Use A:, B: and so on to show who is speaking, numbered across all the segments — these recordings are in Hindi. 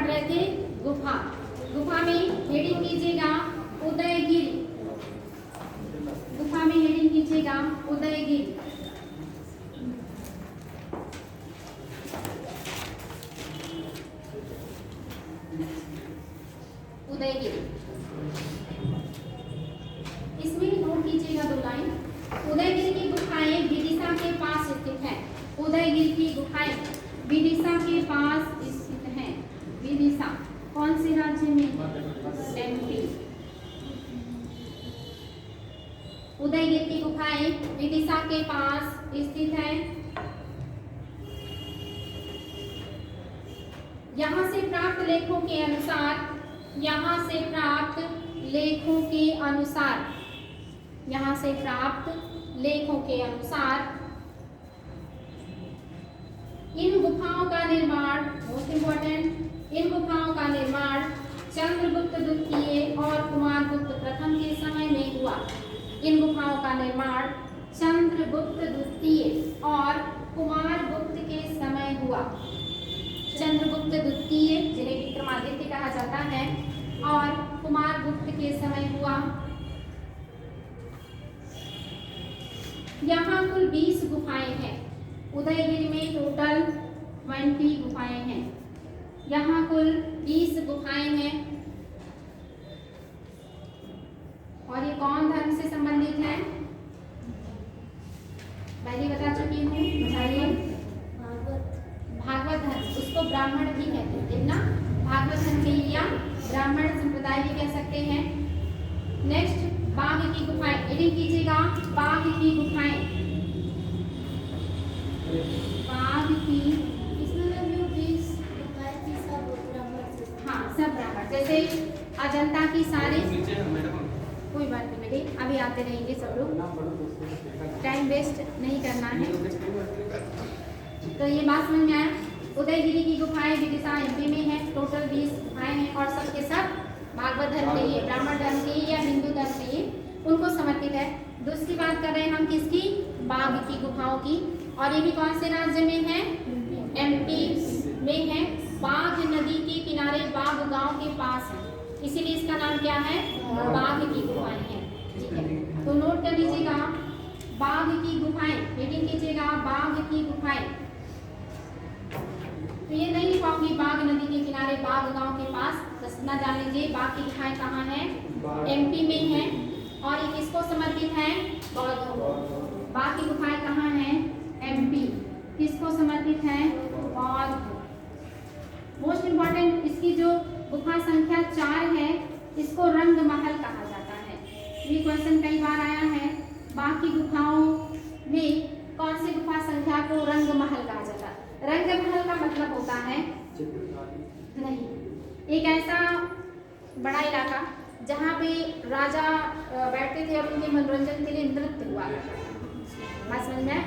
A: रहे थे गुफा। गुफा में हेडिंग कीजिएगा उदयगिरी। गुफा में हेडिंग कीजिएगा उदयगिरी। उदयगिरी, इसमें नोट कीजिएगा 2 लाइन। उदयगिरी की गुफाएं विदिशा के पास स्थित है। उदयगिरी की गुफाएं विदिशा के पास स्थित हैं। विदिशा कौन से राज्य में? एमपी। उदयगिरी की गुफाएं विदिशा के पास स्थित है। यहाँ से प्राप्त लेखों के अनुसार, यहाँ से प्राप्त लेखों के अनुसार, यहाँ से प्राप्त लेखों के अनुसार इन गुफाओं का निर्माण, मोस्ट इंपॉर्टेंट, इन गुफाओं का निर्माण चंद्रगुप्त द्वितीय और कुमारगुप्त प्रथम के समय में हुआ। इन गुफाओं का निर्माण चंद्रगुप्त द्वितीय और कुमारगुप्त के समय हुआ। चंद्रगुप्त द्वितीय जिन्हें विक्रमादित्य कहा जाता है और कुमारगुप्त के समय हुआ। यहाँ कुल 20 गुफाएं हैं। उदयगिरी में टोटल 20 गुफाएं हैं। यहाँ कुल 20 गुफाएं हैं। और ये कौन धर्म से संबंधित है? पहले बता चुकी हूँ, बताइए। भागवत धर्म, उसको ब्राह्मण भी कहते हैं, देखना, भागवत धर्म के या ब्राह्मण संप्रदाय भी कह सकते हैं। नेक्स्ट, बाघ की गुफाएं, एडिट कीजिएगा, बाघ की गुफाएं। बाघ की, हाँ सब ब्राह्मण, जैसे अजंता की सारी, कोई बात नहीं बेटी, अभी आते रहेंगे सब लोग, टाइम वेस्ट नहीं करना है। तो ये बात समझ में आया। उदयगिरी की गुफाएं विदिशा एमपी में है। टोटल 20 गुफाएं हैं और सबके सब भागवत धर्म के लिए, ब्राह्मण धर्म के या हिंदू धर्म के लिए उनको समर्पित है। दूसरी बात कर रहे हैं हम किसकी? बाघ की गुफाओं की। और ये भी कौन से राज्य में है? एमपी में है। बाघ नदी के किनारे बाघ गांव के पास है, इसीलिए इसका नाम क्या है? बाघ की गुफाएं हैं। ठीक है, तो नोट कर लीजिएगा, बाघ की गुफाएं, हेडिंग कीजिएगा बाघ की गुफाएं। तो ये नहीं लिख पाऊंगी, बाघ नदी के किनारे बाघ गांव के पास, बस इतना जान लीजिए। बाघ की गुफाएं कहाँ है? एमपी में है। और ये किसको समर्पित है? बौद्धों को। बाघ की गुफाएं कहाँ है? एमपी। किसको समर्पित है? बौद्ध। मोस्ट इंपॉर्टेंट, इसकी जो गुफा संख्या 4 है, इसको रंग महल कहा जाता है। ये क्वेश्चन कई बार आया है। बाघ की गुफाओं में कौन सी गुफा संख्या को रंग महल कहा जाता है? रंग महल का मतलब होता है नहीं, एक ऐसा बड़ा इलाका जहाँ पे राजा बैठते थे और उनके मनोरंजन के लिए नृत्य हुआ करता, बात समझ में?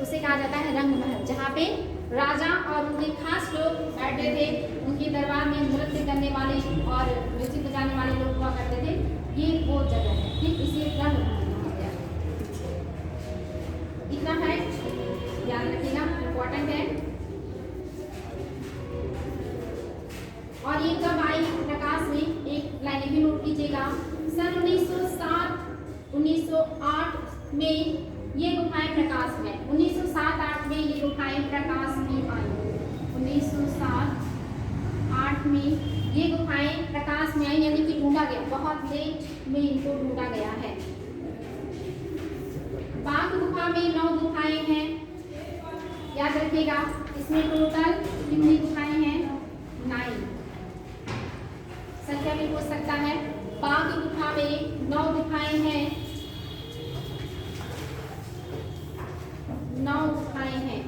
A: उसे कहा जाता है रंग महल, जहाँ पे राजा और उनके खास लोग बैठते थे, उनके दरबार में नृत्य करने वाले और म्यूजिक बजाने वाले लोग हुआ करते थे। ये वो जगह है, ठीक, इसे रंग महल कहा गया। इतना है, याद रखिएगा, इम्पोर्टेंट है। और ये कब आई प्रकाश में? एक लाइन भी नोट कीजिएगा, सन 1907 1908 में ये गुफाएं प्रकाश में, 1907-08 में ये गुफाएं प्रकाश में आई। 1907-08 में ये गुफाएं प्रकाश में आई, यानी कि ढूंढा गया, बहुत लेट में इनको ढूंढा गया है। बाघ गुफा में 9 गुफाएं हैं, याद रखिएगा। इसमें टोटल कितनी गुफाएं हैं? 9। संख्या भी पूछ सकता है। बाघ गुफा में 9 गुफाएं हैं, 9 गुफाएं हैं।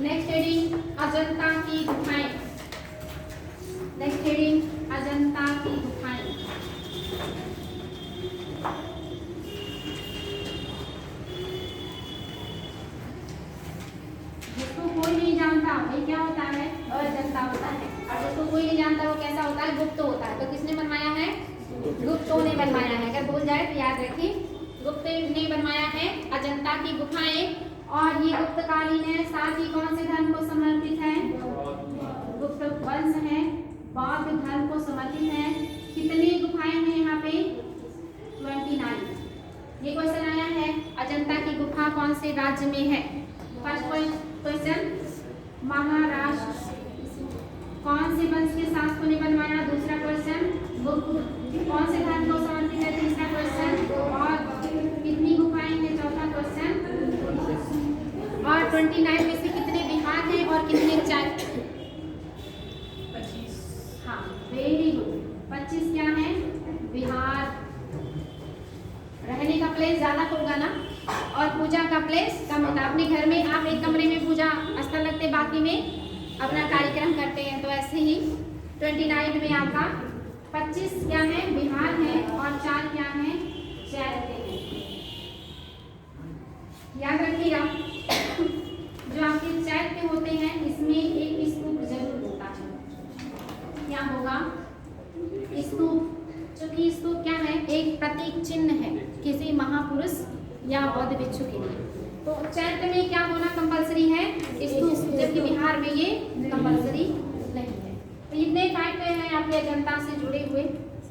A: नेक्स्ट हेडिंग अजंता की गुफाएं। नेक्स्ट हेडिंग अजंता की गुफाएं। जिसको कोई नहीं जानता ये क्या होता है? अजंता होता है। और जिसको कोई नहीं जानता वो कैसा होता है? गुप्त होता है। तो किसने बनवाया है? गुप्तों ने बनवाया है। अगर भूल जाए तो याद रखिए, गुप्त ने बनवाया है अजंता की गुफाएं। और ये गुप्तकालीन है, साथ ही कौन से धर्म को समर्पित है? गुप्त वंश है, बौद्ध धर्म को समर्पित है। कितनी गुफाएं हैं यहाँ पे? 29। ये क्वेश्चन आया है, अजंता की गुफा कौन से राज्य में है? First question, Maharashtra. कौन से वंश के शासकों ने बनवाया? दूसरा क्वेश्चन, कौन से धर्म को समर्पित है? तीसरा क्वेश्चन, और कितनी गुफाएं हैं? चौथा क्वेश्चन, और 29 में से कितने बिहार हैं और कितने चैट? 25। हाँ, वेरी गुड। 25 क्या है? बिहार। रहने का प्लेस ज्यादा होगा ना, और पूजा का प्लेस कम होता है। अपने घर में आप एक कमरे में पूजा स्थल लगते, बाकी में अपना कार्यक्रम करते हैं, तो ऐसे ही 29 में आपका 25 क्या है? बिहार है, और 4 क्या है? चैत्य है। याद रखिएगा, जो आपके चैत्य होते हैं इसमें एक स्तूप जरूर होता है। क्या होगा? स्तूप। चूंकि स्तूप क्या है? एक प्रतीक चिन्ह है किसी महापुरुष या बौद्ध भिक्षु के लिए। तो चैत्य में क्या होना कंपलसरी है? स्तूप, जबकि बिहार में ये कंपलसरी नहीं है। तो इतने फैक्ट हैं आपके अजंता से जुड़े हुए,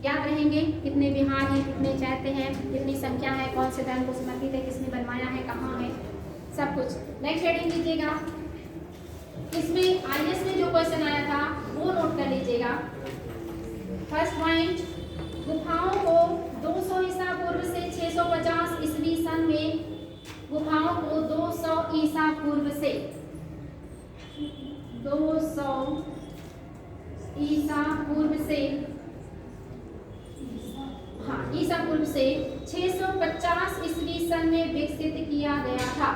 A: याद रहेंगे। कितने बिहार हैं, कितने चैत्य हैं, कितनी संख्या है, कौन से धर्म को समर्पित है, किसने बनवाया है, कहाँ है, सब कुछ। नेक्स्ट हेडिंग लीजिएगा। इसमें IAS में जो क्वेश्चन आया था वो नोट कर लीजिएगा। फर्स्ट पॉइंट, गुफाओं को 200 ईसा पूर्व से 650 ईस्वी सन में, गुफाओं को 200 ईसा पूर्व से 200 ईसा पूर्व से, हाँ, ईसा पूर्व से 650 ईस्वी सन में विकसित किया गया था।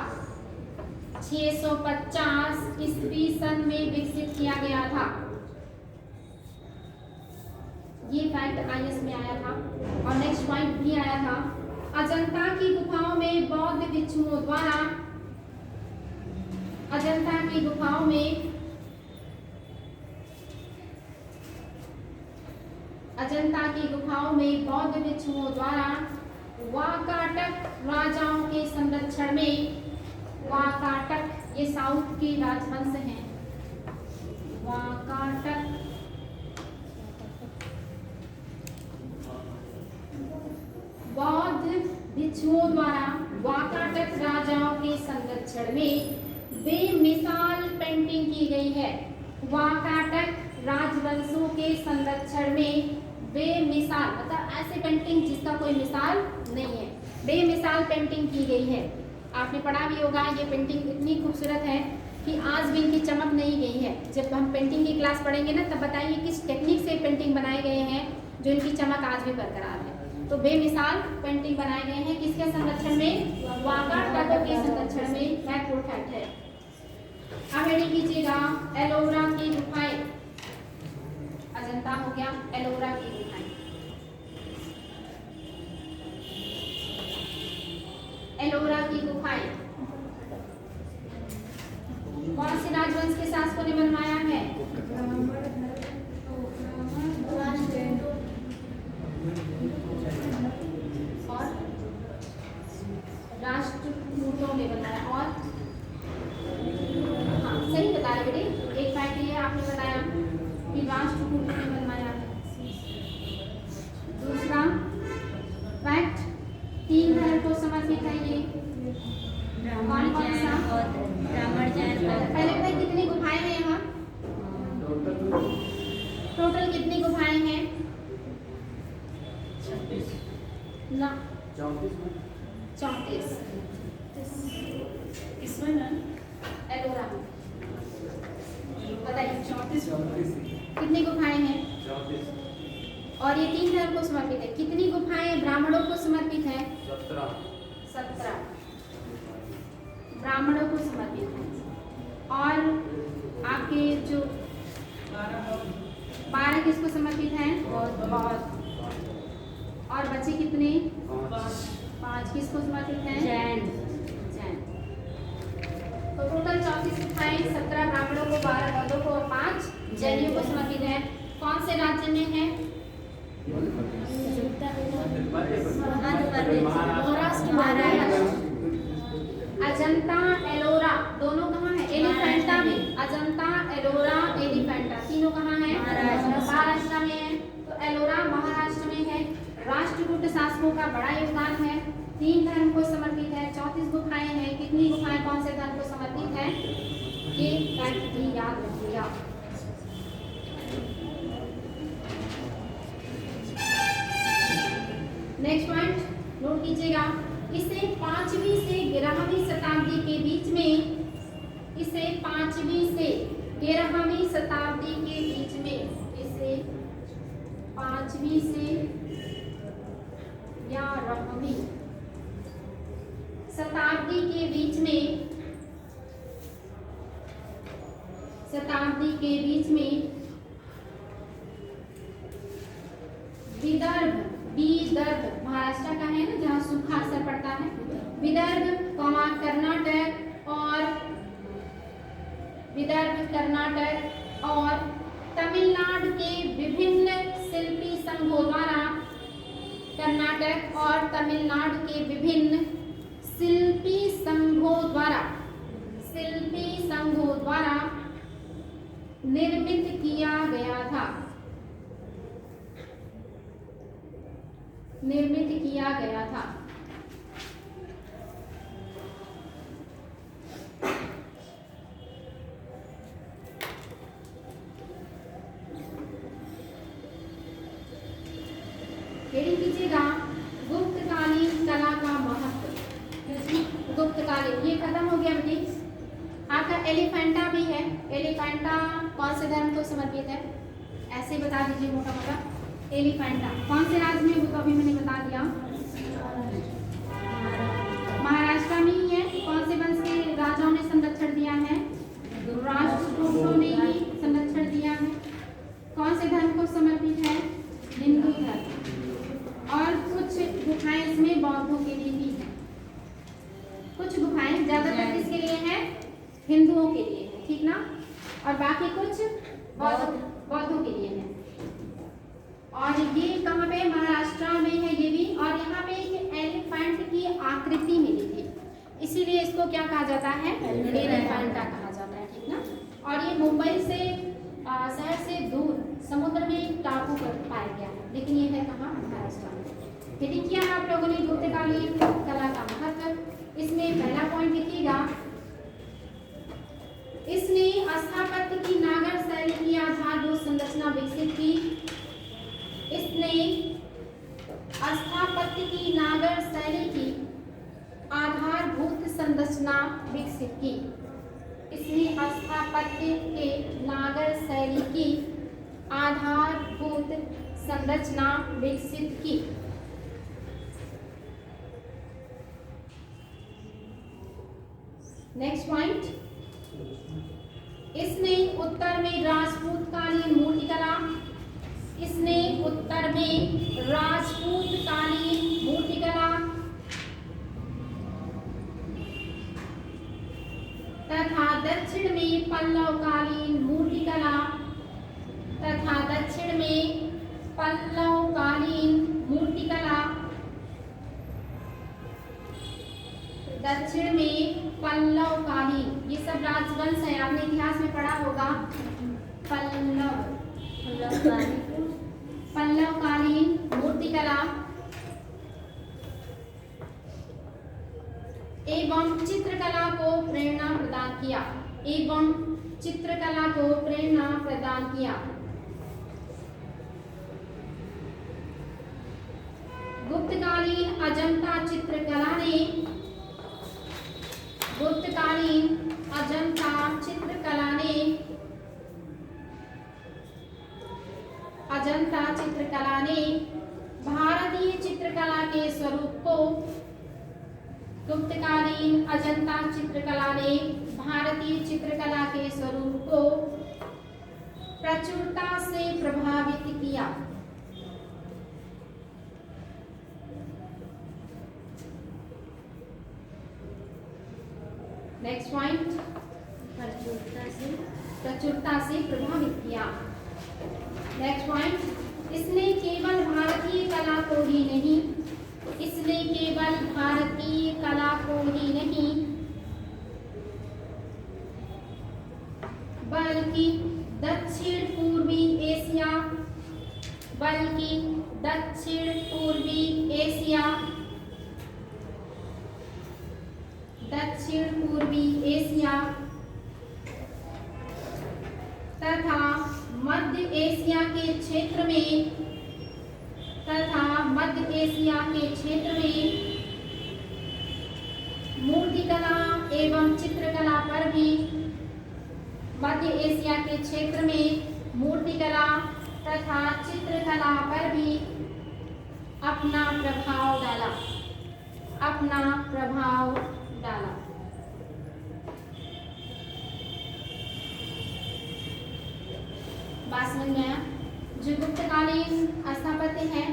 A: 650 ईस्वी सन में विकसित किया गया था। ये फैक्ट IAS में आया था। और नेक्स्ट पॉइंट भी आया था, अजंता की गुफाओं में बौद्ध भिक्षुओं द्वारा, अजंता की गुफाओं में, अजंता की गुफाओं में बौद्ध भिक्षुओं द्वारा वाकाटक राजाओं के संरक्षण में, वाकाटक ये साउथ के राजवंश हैं, वाकाटक बौद्ध भिक्षुओं द्वारा वाकाटक राजाओं के संरक्षण में बेमिसाल पेंटिंग की गई है। वाकाटक राजवंशों के संरक्षण में बेमिसाल, मतलब ऐसे पेंटिंग जिसका कोई मिसाल नहीं है, बेमिसाल पेंटिंग की गई है। आपने पढ़ा भी होगा, ये पेंटिंग इतनी खूबसूरत है कि आज भी इनकी चमक नहीं गई है। जब हम पेंटिंग की क्लास पढ़ेंगे ना, तब बताइए किस टेक्निक से पेंटिंग बनाए गए हैं जो इनकी चमक आज भी बरकरार है। तो बेमिसाल पेंटिंग बनाए गए हैं किसके संरक्षण में? वाकाटकों के संरक्षण में। महत्वपूर्ण फैक्ट है। अब हेडिंग कीजिएगा, एलोरा की गुफाएं। अजंता हो गया, एलोरा की गुफाएं। एलोरा की गुफाएं कौन से राजवंश के शासकों ने बनवाया है? और राष्ट्रकूटों ने बनाया। और हाँ, सही बता रहे बेटे, एक फैक्ट ये आपने बताया कि राष्ट्रकूटों ने बनवाया। दूसरा फैक्ट, 3 धर्म को समर्पित है ये। कौन कौन सा? ब्राह्मण, जैन। पहले बताइए कितनी गुफाएं हैं यहाँ? टोटल कितनी गुफाएं हैं? ना 34। इसमें ना एलोरा बताइए 34 कितनी गुफाएं हैं? 34। और ये 3 धर्म को समर्पित है। कितनी गुफाएं ब्राह्मणों को समर्पित है? 17 ब्राह्मणों को समर्पित है। और आपके जो 12 किसको समर्पित हैं? बौद्ध। और बचे कितने? 5 किसको समर्पित हैं? जैन। तो टोटल 34 गुफाएं, 17 ब्राह्मणों को, 12 बौद्धों को और 5 जैनियों को समर्पित है। कौन से राज्य में है? महाराष्ट्र। अजंता एलोरा दोनों कहाँ है? एलिफेंटा में। अजंता एलोरा एलिफेंटा गुप्त शासकों का बड़ा योगदान है। 3 धर्म को समर्पित है। 34 गुफाएं हैं। कितनी गुफाएं कौन से धर्म को समर्पित है, ये फैक्ट भी याद रखिएगा। नेक्स्ट पॉइंट नोट कीजिएगा। इसे 5वीं से 11वीं शताब्दी के बीच में, इसे 5वीं से 11वीं शताब्दी के बीच में, इसे 5वीं से 11वीं शताब्दी के बीच में, शताब्दी के बीच में विदर्भ, विदर्भ महाराष्ट्र का है ना, जहाँ सूखा असर पड़ता है, विदर्भ कर्नाटक और विदर्भ कर्नाटक और तमिलनाडु के विभिन्न शिल्पी संघों द्वारा, कर्नाटक और तमिलनाडु के विभिन्न शिल्पी संघों द्वारा, शिल्पी संघों द्वारा निर्मित किया गया था, निर्मित किया गया था। हेडिंग कीजिएगा गुप्तकालीन कला का महत्व। गुप्तकालीन ये खत्म हो गया बेटी। आपका एलिफेंटा भी है। एलिफेंटा कौन से धर्म को समर्पित है, ऐसे बता दीजिए मोटा मोटा। एलिफेंटा कौन से राज्य में, वो तो अभी मैंने बता दिया, महाराष्ट्र में ही है। कौन से वंश के राजाओं ने संरक्षण दिया है, राष्ट्रकूटों ने ही संरक्षण दिया है। कौन से धर्म को समर्पित है, हिंदू धर्म। और कुछ गुफाएं इसमें बौद्धों के लिए भी है। कुछ गुफाएं ज्यादातर किसके लिए है, हिंदुओं के लिए है, ठीक ना, और बाकी कुछ बौद्धों के लिए है। और ये कहाँ पे, महाराष्ट्र में है ये भी। और यहाँ पे एक एलिफेंट की आकृति मिली थी, इसीलिए इसको क्या कहा जाता है, एलिफेंटा कहा जाता है, ठीक ना। और ये मुंबई से शहर से दूर समुद्र में एक टापू पर पाया गया है, लेकिन ये है कहाँ, महाराष्ट्र में। हेडिंग किया आप लोगों ने गुप्तकालीन कला का महत्व। इसमें पहला पॉइंट लिखिएगा, इसने स्थापत्य की नागर शैली की आधारभूत संरचना विकसित की। इसने स्थापत्य की नागर शैली की आधारभूत संरचना विकसित की। इसने स्थापत्य के नागर शैली की आधारभूत संरचना विकसित की। नेक्स्ट पॉइंट, इसने उत्तर में राजपूतकालीन मूर्तिकला, इसने उत्तर में राजपूतकालीन मूर्तिकला तथा दक्षिण में पल्लवकालीन मूर्तिकला, तथा दक्षिण में पल्लवकालीन मूर्तिकला, दक्षिण में पल्लवकालीन, ये सब राजवंश है, आपने इतिहास में पढ़ा होगा। पल्लवकालीन मूर्तिकला एवं चित्रकला को प्रेरणा प्रदान किया, एवं चित्रकला को प्रेरणा प्रदान किया। गुप्तकालीन अजंता चित्रकला ने, गुप्तकालीन अजंता चित्रकला ने, अजंता चित्रकला ने भारतीय चित्रकला के स्वरूप को, गुप्तकालीन अजंता चित्रकला ने भारतीय चित्रकला के स्वरूप को प्रचुरता से प्रभावित किया। नेक्स्ट पॉइंट, प्रचुरता से प्रभावित किया। नेक्स्ट पॉइंट, इसने केवल भारतीय कला को ही नहीं, इसने केवल भारतीय कला को ही नहीं बल्कि दक्षिण पूर्वी एशिया, बल्कि दक्षिण पूर्वी एशिया, दक्षिण पूर्वी एशिया तथा मध्य एशिया के क्षेत्र में, तथा मध्य एशिया के क्षेत्र में मूर्तिकला एवं चित्रकला पर भी, मध्य एशिया के क्षेत्र में मूर्तिकला तथा चित्रकला पर भी अपना प्रभाव डाला, अपना प्रभाव डाला। बात समझ में आया? जो गुप्तकालीन स्थापत्य है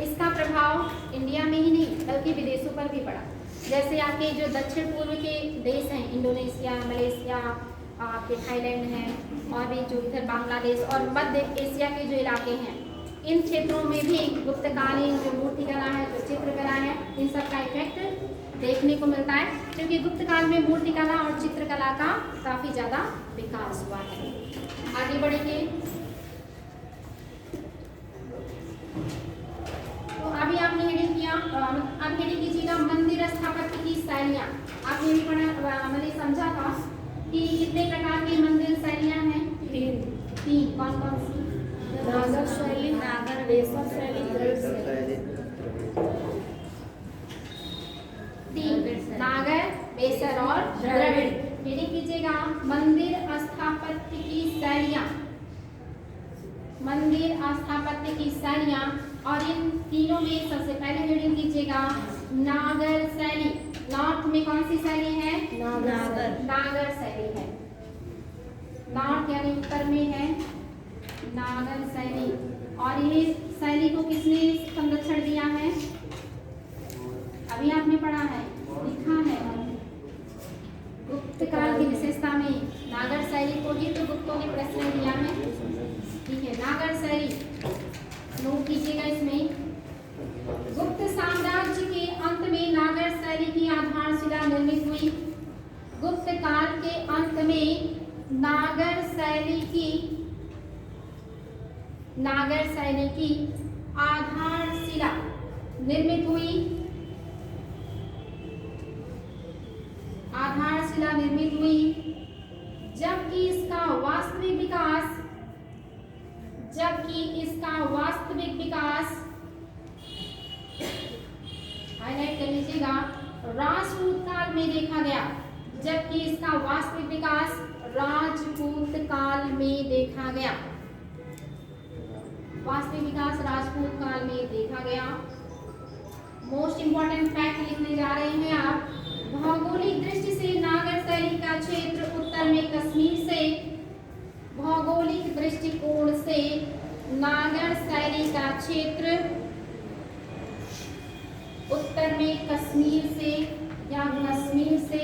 A: इसका प्रभाव इंडिया में ही नहीं बल्कि विदेशों पर भी पड़ा। जैसे आपके जो दक्षिण पूर्व के देश हैं, इंडोनेशिया, मलेशिया, आपके थाईलैंड हैं, और भी जो इधर बांग्लादेश और मध्य एशिया के जो इलाके हैं, इन क्षेत्रों में भी गुप्तकालीन जो मूर्तिकला है, जो चित्रकला है, इन सब का इफेक्ट देखने को मिलता है, क्योंकि गुप्तकाल में मूर्तिकला और चित्रकला का काफी ज्यादा विकास हुआ है। आगे बढ़ेंगे तो अभी आपने हेडिंग किया, अब हेडिंग कीजिएगा मंदिर स्थापत्य की शैलियाँ। आपने भी पढ़ा, मैंने समझा था कि कितने प्रकार की मंदिर शैलियाँ हैं? तीन। कौन कौन सी? नागर शैली, नागर वेसर शैली, तीन, नागर, वेसर और द्रविड़। हेडिंग कीजिएगा मंदिर स्थापत्य की शैलियाँ, मंदिर स्थापत्य की शैलियाँ। और इन तीनों में सबसे पहले हेडिंग कीजिएगा नागर शैली। नॉर्थ में कौन सी शैली है? नागर, नागर शैली है। नॉर्थ यानी उत्तर में है नागर शैली। और ये शैली को किसने संरक्षण दिया है? अभी आपने पढ़ा है, लिखा है, गुप्त काल की विशेषता में नागर शैली को ही तो गुप्तों ने प्रश्रय दिया है। ठीक है, नागर शैली नोट कीजिएगा। इसमें गुप्त साम्राज्य के अंत में नागर शैली की आधारशिला निर्मित हुई। गुप्त काल के अंत में नागर शैली की आधारशिला निर्मित हुई। आधारशिला निर्मित हुई, जबकि इसका वास्तविक विकास हाईलाइट कर लीजिएगा, राजपूत काल में देखा गया। जबकि इसका वास्तविक विकास राजपूत काल में देखा गया। वास्तविक विकास राजपूत काल में देखा गया। मोस्ट इंपॉर्टेंट फैक्ट लिखने जा रहे हैं आप। भौगोलिक दृष्टि से नागर शैली का क्षेत्र उत्तर में कश्मीर से, भौगोलिक दृष्टिकोण से नागर शैली का क्षेत्र उत्तर में कश्मीर से या कश्मीर से,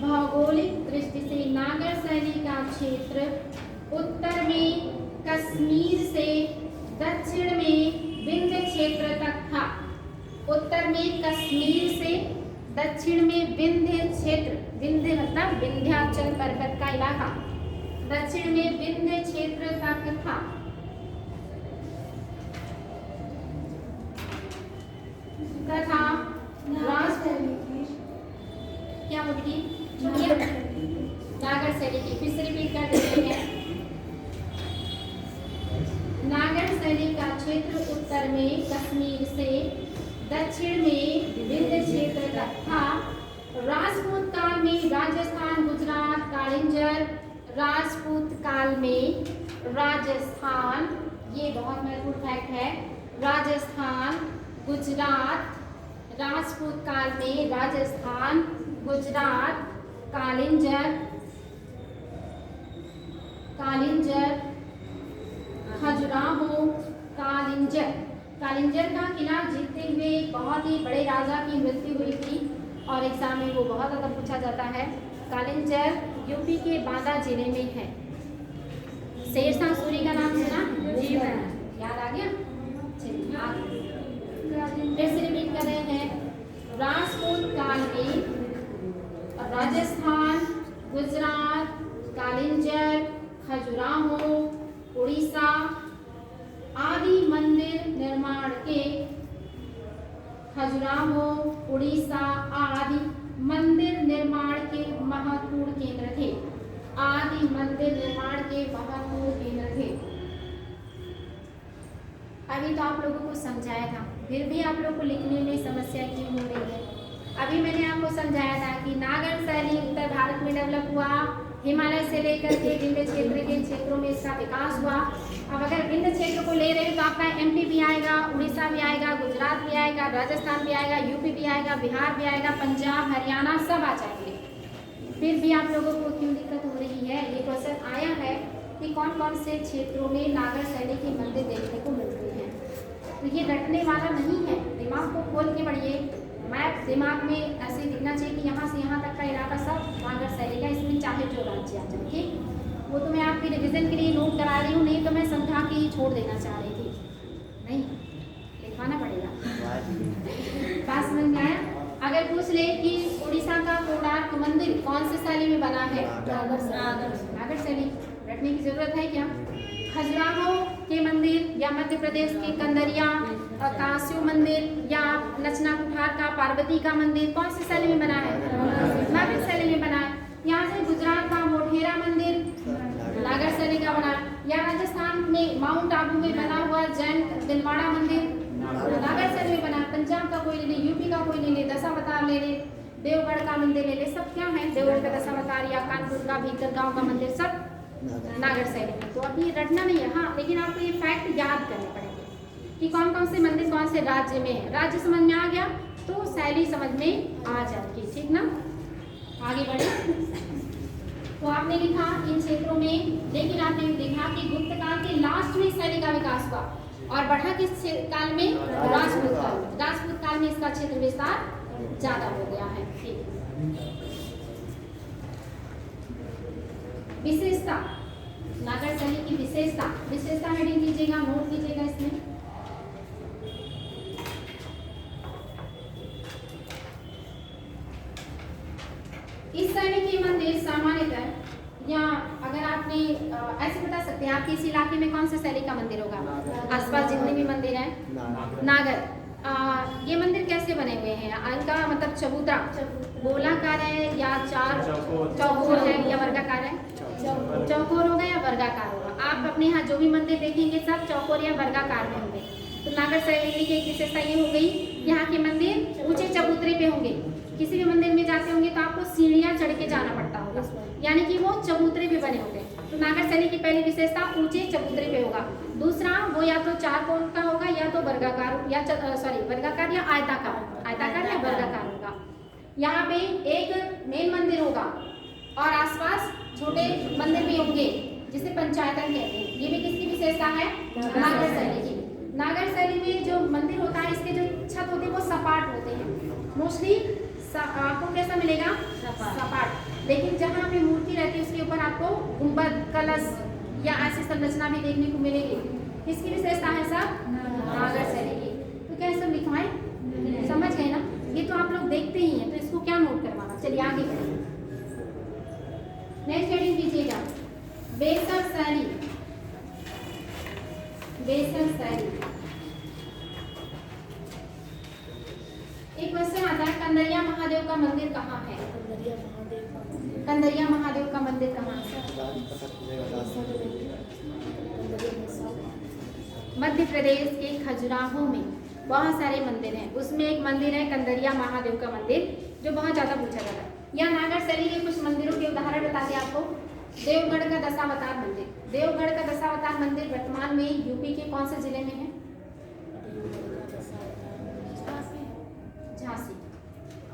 A: भौगोलिक दृष्टि से नागर शैली का क्षेत्र उत्तर में कश्मीर से दक्षिण में विंध्य क्षेत्र तक था। उत्तर में कश्मीर से दक्षिण में विंध्य क्षेत्र, विंध्य मतलब विंध्याचल पर्वत का इलाका, दक्षिण में विंध्य क्षेत्र तक था। तथा क्या होगी नागर शैली की, फिर से रिपीट कर देते हैं। नागर शैली का क्षेत्र उत्तर में कश्मीर से दक्षिण में विंध्य क्षेत्र तक था। राजपूत काल में राजस्थान, गुजरात, कालिंजर, राजपूत काल में राजस्थान, ये बहुत महत्वपूर्ण फैक्ट है, राजस्थान, गुजरात, राजपूत काल में राजस्थान, गुजरात, कालिंजर, खजुराहो, कालिंजर का किला जीतते हुए बहुत ही बड़े राजा की मृत्यु हुई थी और एग्जाम में वो बहुत ज़्यादा पूछा जाता है। कालिंजर यूपी के बांदा जिले में है। शेरशाह सूरी का नाम सुना? जी मैम, याद आ गया? फिर से रिपीट कर रहे हैं। राजपूत काल में राजस्थान, गुजरात, कालिंजर, खजुराहो, उड़ीसा, आदि मंदिर निर्माण के खजुराहो उड़ीसा आदि मंदिर निर्माण के महत्वपूर्ण केंद्र थे। आदि मंदिर निर्माण के महत्वपूर्ण केंद्र थे। अभी तो आप लोगों को समझाया था, फिर भी आप लोगों को लिखने में समस्या क्यों हो रही है? अभी मैंने आपको समझाया था कि नागर शैली उत्तर भारत में डेवलप हुआ, हिमालय से लेकर के विंध्य क्षेत्र के क्षेत्रों में इसका विकास हुआ। अब अगर विंध्य क्षेत्र को ले रहे हैं तो आपका एमपी भी आएगा, उड़ीसा भी आएगा, गुजरात भी आएगा, राजस्थान भी आएगा, यूपी भी आएगा, बिहार भी आएगा, पंजाब, हरियाणा सब आ जाएंगे। फिर भी आप लोगों को क्यों दिक्कत हो रही है? ये क्वेश्चन आया है कि कौन कौन से क्षेत्रों में नागर शैली के मंदिर देखने को मिलते हैं। तो ये रटने वाला नहीं है, दिमाग को खोल के पढ़िए। मैप दिमाग में ऐसे दिखना चाहिए कि यहाँ से यहाँ तक का इलाका सब नागर शैली का, इसमें चाहे जो राज्य आ जाए। ठीक, वो तो मैं आपकी रिविजन के लिए नोट करा रही हूँ, नहीं तो मैं समझा के ही छोड़ देना चाह रही थी। नहीं, लिखवाना पड़ेगा। बात समझ में आया? अगर पूछ ले कि उड़ीसा का कोणार्क मंदिर कौन से शैली में बना है? नागर शैली। रटने की जरूरत है क्या? खजुराहो के मंदिर या मध्य प्रदेश के कंदरिया कास्यू मंदिर या लचना कुठार का पार्वती का मंदिर कौन सी शैली में बना है? नागर शैली में बना है। यहाँ से गुजरात का मोढेरा मंदिर नागर शैली का बना, या राजस्थान में माउंट आबू में बना हुआ जैन दिलवाड़ा मंदिर नागर शैली में बना। पंजाब का कोई ले ले, यूपी का कोई ले ले, दशावतार ले ले, देवगढ़ का मंदिर ले ले, सब क्या है? देवगढ़ का दशावतार या कानपुर का भीतर गांव का मंदिर सब नागर शैली में। तो अभी रटना नहीं है, हाँ, लेकिन आपको ये फैक्ट याद करने पड़ेंगे कि कौन कौन से मंदिर कौन से राज्य में है। राज्य समझ में आ गया तो शैली समझ में आ जाएगी। ठीक ना, आगे बढ़े। तो आपने लिखा इन क्षेत्रों में, लेकिन आपने देखा कि गुप्त काल के लास्ट में शैली का विकास हुआ और बढ़ा किस काल में? राजपूत काल। राजपूत काल में इसका क्षेत्र विस्तार ज्यादा हो गया है। ठीक, विशेषता, नागर शैली की विशेषता, विशेषता हेडिंग कीजिएगा, नोट कीजिएगा इसमें। इस शैली के मंदिर सामान्यतः, या अगर आपने ऐसे बता सकते हैं आपके इस इलाके में कौन सा शैली का मंदिर होगा? आसपास जितने भी मंदिर हैं नागर। ये मंदिर कैसे बने हुए हैं? इनका मतलब चबूतरा गोलाकार है या चार चौकोर है या वर्गाकार है? चौकोर होगा या वर्गाकार होगा? आप अपने यहाँ जो भी मंदिर देखेंगे सब चौकोर या वर्गाकार में होंगे। तो नागर शैली की एक विशेषता ये हो गई, यहाँ के मंदिर ऊंचे चबूतरे पे होंगे। किसी भी मंदिर में जाते होंगे तो आपको सीढ़ियाँ चढ़ के जाना पड़ता होगा, यानी कि वो चबूतरे पे बने होंगे। तो नागर शैली की पहली विशेषता ऊंचे चबूतरे पे होगा। दूसरा, वो या तो चार कोण का होगा या तो वर्गाकार या वर्गाकार या आयताकार या वर्गाकार होगा। यहाँ पे एक मेन मंदिर होगा और आसपास छोटे मंदिर भी होंगे जिसे पंचायतन कहते हैं। ये भी किसकी विशेषता है? नागर शैली की। नागर शैली में जो मंदिर होता है इसके जो छत होते हैं वो सपाट होते हैं। मोस्टली आपको कैसा मिलेगा? सपाट। लेकिन जहाँ पे मूर्ति रहती है उसके ऊपर आपको गुंबद, कलश या ऐसी संरचना भी देखने को मिलेगी। किसकी विशेषता है सब? नागर शैली की। तो क्या सब लिखवाएं? समझ गए ना? ये तो आप लोग देखते ही हैं, तो इसको क्या नोट करवाना। चलिए आगे बढ़िए। नेक्स्ट हेडिंग कीजिएगा, बेसर शैली। बेसर शैली एक क्वेश्चन आता है, कंदरिया महादेव का मंदिर कहाँ है? कंदरिया महादेव का मंदिर कहाँ है? मध्य प्रदेश के खजुराहो में बहुत सारे मंदिर हैं, उसमें एक मंदिर है कंदरिया महादेव का मंदिर जो बहुत ज्यादा पूछा जाता है। या नागर शैली के कुछ मंदिरों के उदाहरण बताते हैं आपको। देवगढ़ का दशावतार मंदिर। देवगढ़ का दशावतार मंदिर वर्तमान में यूपी के कौन से जिले में है? झांसी।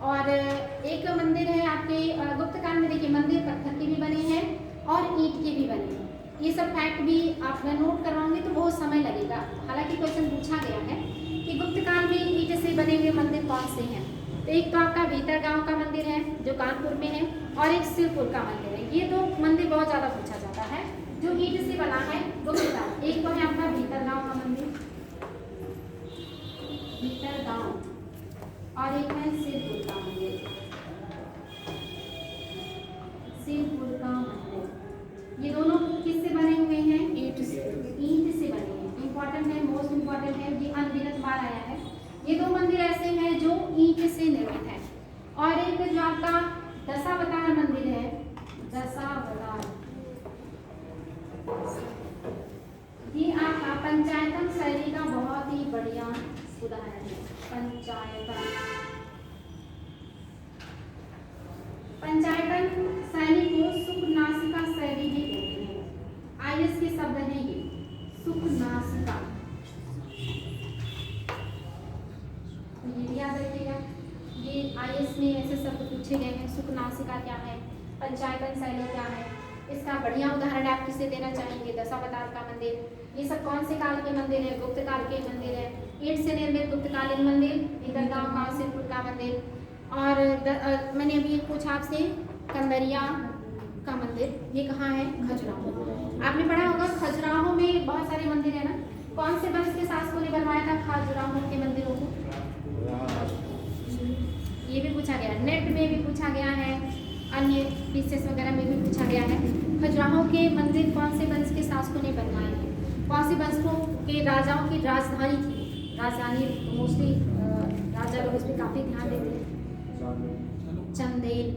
A: और एक मंदिर है आपके गुप्त काल में, देखिए मंदिर पत्थर के भी बने हैं और ईंट के भी बने हैं। ये सब फैक्ट भी आप नोट करवाओगे तो बहुत समय लगेगा। हालांकि क्वेश्चन पूछा गया है कि गुप्त काल में ईंट से बने हुए मंदिर कौन से हैं। तो एक तो आपका भीतर गांव का मंदिर है जो कानपुर में है, और एक सिरपुर का मंदिर है। ये दो मंदिर बहुत ज़्यादा पूछा जाता है जो ईंट से बना है गुप्त काल। एक तो है आपका भीतर गांव का मंदिर, भीतर गांव, और एक है सिरपुर का मंदिर। सिरपुर का मंदिर, ये दोनों किससे बने हुए हैं? ईंट से। ईंट से बने हैं। इंपॉर्टेंट है और एक जो आपका दशावतार मंदिर है, दशावतार, ये आपका पंचायतन शैली का बहुत ही बढ़िया उदाहरण है। पंचायतन शैली को सुखनासिका शैली भी कहते हैं। आईएएस के शब्द हैं ये, सुखनासिका, ये याद रखिएगा। ये आईएएस में ऐसे शब्द पूछे गए हैं। सुखनासिका क्या है, पंचायतन शैली क्या है, इसका बढ़िया उदाहरण आप किसे देना चाहेंगे? दशावतार का मंदिर। ये सब कौन से काल के मंदिर है? गुप्त काल के मंदिर है। ईंट से निर्मित गुप्तकालीन मंदिर, इंदरगांव काउंसिलपुर का मंदिर। और मैंने अभी पूछा आपसे कंदरिया का मंदिर, ये कहाँ है? खजुराहो। आपने पढ़ा होगा खजुराहो में बहुत सारे मंदिर है ना। कौन से वंश के शासकों ने बनवाया था खजुराहो के मंदिरों को? ये भी पूछा गया, नेट में भी पूछा गया है, अन्य पीसेस वगैरह में भी पूछा गया है। खजुराहो के मंदिर कौन से वंश के शासकों ने बनवाए हैं? कौन से वंशों के राजाओं की राजधानी थी? राजधानी मोस्टली राजा लोग इस पर काफी ध्यान देते हैं। चंदेल,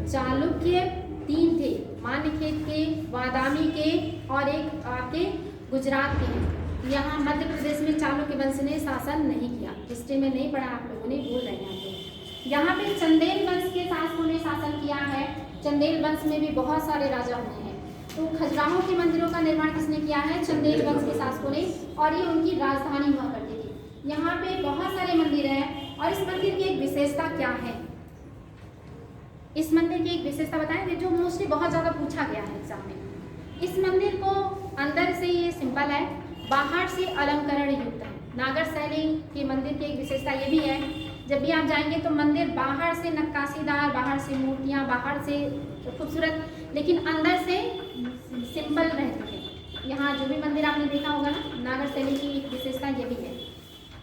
A: चालुक्य 3 थे, मान्यखेत के, बादामी के और एक आपके गुजरात के हैं। यहाँ मध्य प्रदेश में चालुक्य वंश ने शासन नहीं किया। हिस्ट्री में नहीं पढ़ा आप लोगों ने, भूल रहे हैं आप लोग। यहाँ पे चंदेल वंश के शासकों ने शासन किया है। चंदेल वंश में भी बहुत सारे राजा हुए हैं। तो खजुराहो के मंदिरों का निर्माण किसने किया है? चंदेल वंश के शासकों ने, और ये उनकी राजधानी हुआ करती थी। यहाँ पे बहुत सारे मंदिर हैं। और इस मंदिर की एक विशेषता क्या है? इस मंदिर की एक विशेषता बताएंगे जो मोस्टली बहुत ज़्यादा पूछा गया है एग्जाम में। इस मंदिर को अंदर से ये सिंपल है, बाहर से अलंकरण युक्त है। नागर शैली के मंदिर की एक विशेषता ये भी है, जब भी आप जाएंगे तो मंदिर बाहर से नक्काशीदार, बाहर से मूर्तियाँ, बाहर से खूबसूरत, लेकिन अंदर से सिंपल रहती है। यहाँ जो भी मंदिर आपने देखा होगा ना, नागर शैली की एक विशेषता ये भी है।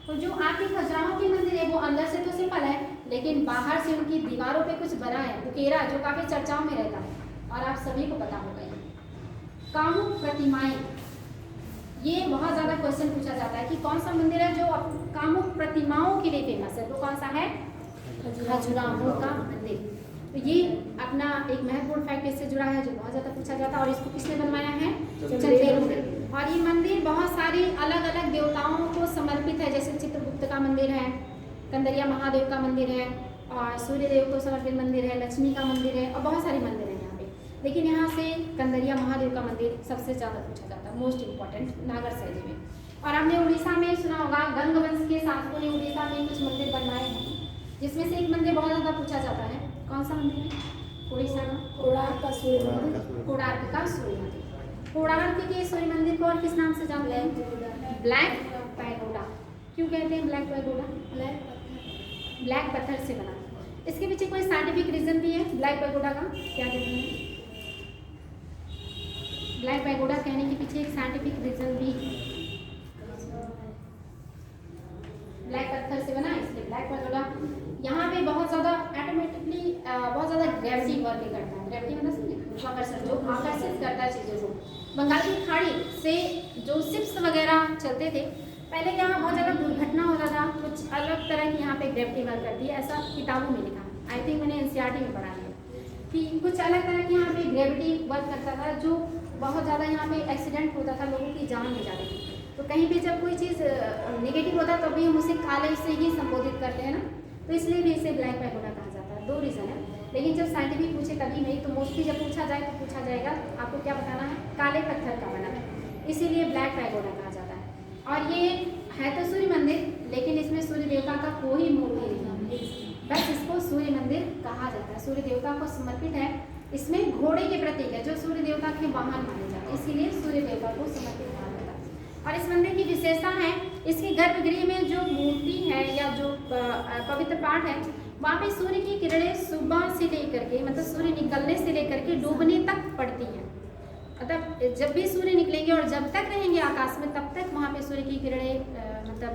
A: तो जो आपके खजुराहो के मंदिर है वो अंदर से तो सिंपल है, लेकिन बाहर से उनकी दीवारों पे कुछ बना है, उकेरा, जो काफी चर्चाओं में रहता है और आप सभी को पता होगा। कामुक प्रतिमाएं, ये बहुत ज्यादा क्वेश्चन पूछा जाता है कि कौन सा मंदिर है जो कामुक प्रतिमाओं के लिए फेमस है? तो कौन सा है? खजुराहो का मंदिर। तो ये अपना एक महत्वपूर्ण फैक्ट इससे जुड़ा है जो बहुत ज़्यादा पूछा जाता है। और इसको किसने बनवाया है? चंदेल ने। और ये मंदिर बहुत सारी अलग अलग देवताओं को समर्पित है, जैसे चित्रगुप्त का मंदिर है, कंदरिया महादेव का मंदिर है, और सूर्यदेव को समर्पित मंदिर है, लक्ष्मी का मंदिर है, और बहुत सारे मंदिर हैं यहाँ पे। लेकिन यहाँ से कंदरिया महादेव का मंदिर सबसे ज़्यादा पूछा जाता है, मोस्ट इम्पॉर्टेंट नागर शैली में। और आपने उड़ीसा में सुना होगा, गंग वंश के शासकों ने उड़ीसा में कुछ मंदिर बनवाए हैं, जिसमें से एक मंदिर बहुत ज़्यादा पूछा जाता है। कौन सा मंदिर है? उड़ीसा का कोणार्क का सूर्य मंदिर। कोणार्क का सूर्य मंदिर। कोणार्क के सूर्य मंदिर को और किस नाम से जानते हैं? Black pagoda. क्यों कहते हैं ब्लैक पैगोडा? ब्लैक पत्थर से बना। इसके पीछे कोई साइंटिफिक रीजन भी है ब्लैक पैगोडा का? क्या कहते हैं? ब्लैक पैगोडा कहने के पीछे एक साइंटिफिक रीजन भी है। ब्लैक पत्थर से बना इसलिए ब्लैक पैगोडा। यहाँ पे बहुत ज़्यादा ऑटोमेटिकली बहुत ज़्यादा ग्रेविटी वर्क करता है। ग्रेविटी मतलब गुरुत्वाकर्षण, जो आकर्षित करता है चीज़ों को। बंगाल की खाड़ी से जो शिप्स वगैरह चलते थे, पहले यहाँ बहुत ज़्यादा दुर्घटना होता था, कुछ अलग तरह की यहाँ पे ग्रेविटी वर्क करती है, ऐसा किताबों में लिखा है। आई थिंक मैंने एनसीईआरटी में पढ़ा है कि कुछ अलग तरह की यहाँ पे ग्रेविटी वर्क करता था, जो बहुत ज़्यादा यहाँ पे एक्सीडेंट होता था, लोगों की जान ले जाती थी। तो कहीं भी जब कोई चीज़ नेगेटिव होता है तभी हम उसे काले से ही संबोधित करते हैं ना, तो इसलिए भी इसे ब्लैक पैगोडा कहा जाता है। 2 रीज़न है, लेकिन जब साइंटिफिक पूछे तभी नहीं, तो मोस्टली जब पूछा जाए तो पूछा जाएगा आपको क्या बताना है? काले पत्थर का बना है, इसीलिए ब्लैक पैगोडा कहा जाता है। और ये है तो सूर्य मंदिर, लेकिन इसमें सूर्य देवता का कोई मूर्ति नहीं है, बस इसको सूर्य मंदिर कहा जाता है। सूर्य देवता को समर्पित है। इसमें घोड़े के प्रतीक है जो सूर्य देवता के वाहन माने जाते हैं, इसीलिए सूर्य देवता को समर्पित माना जाता है। और इस मंदिर की विशेषता है, इसके गर्भगृह में जो मूर्ति है या जो पवित्र पाठ है, वहाँ पे सूर्य की किरणें सुबह से लेकर के, मतलब सूर्य निकलने से लेकर के डूबने तक पड़ती हैं। मतलब जब भी सूर्य निकलेंगे और जब तक रहेंगे आकाश में, तब तक वहाँ पे सूर्य की किरणें मतलब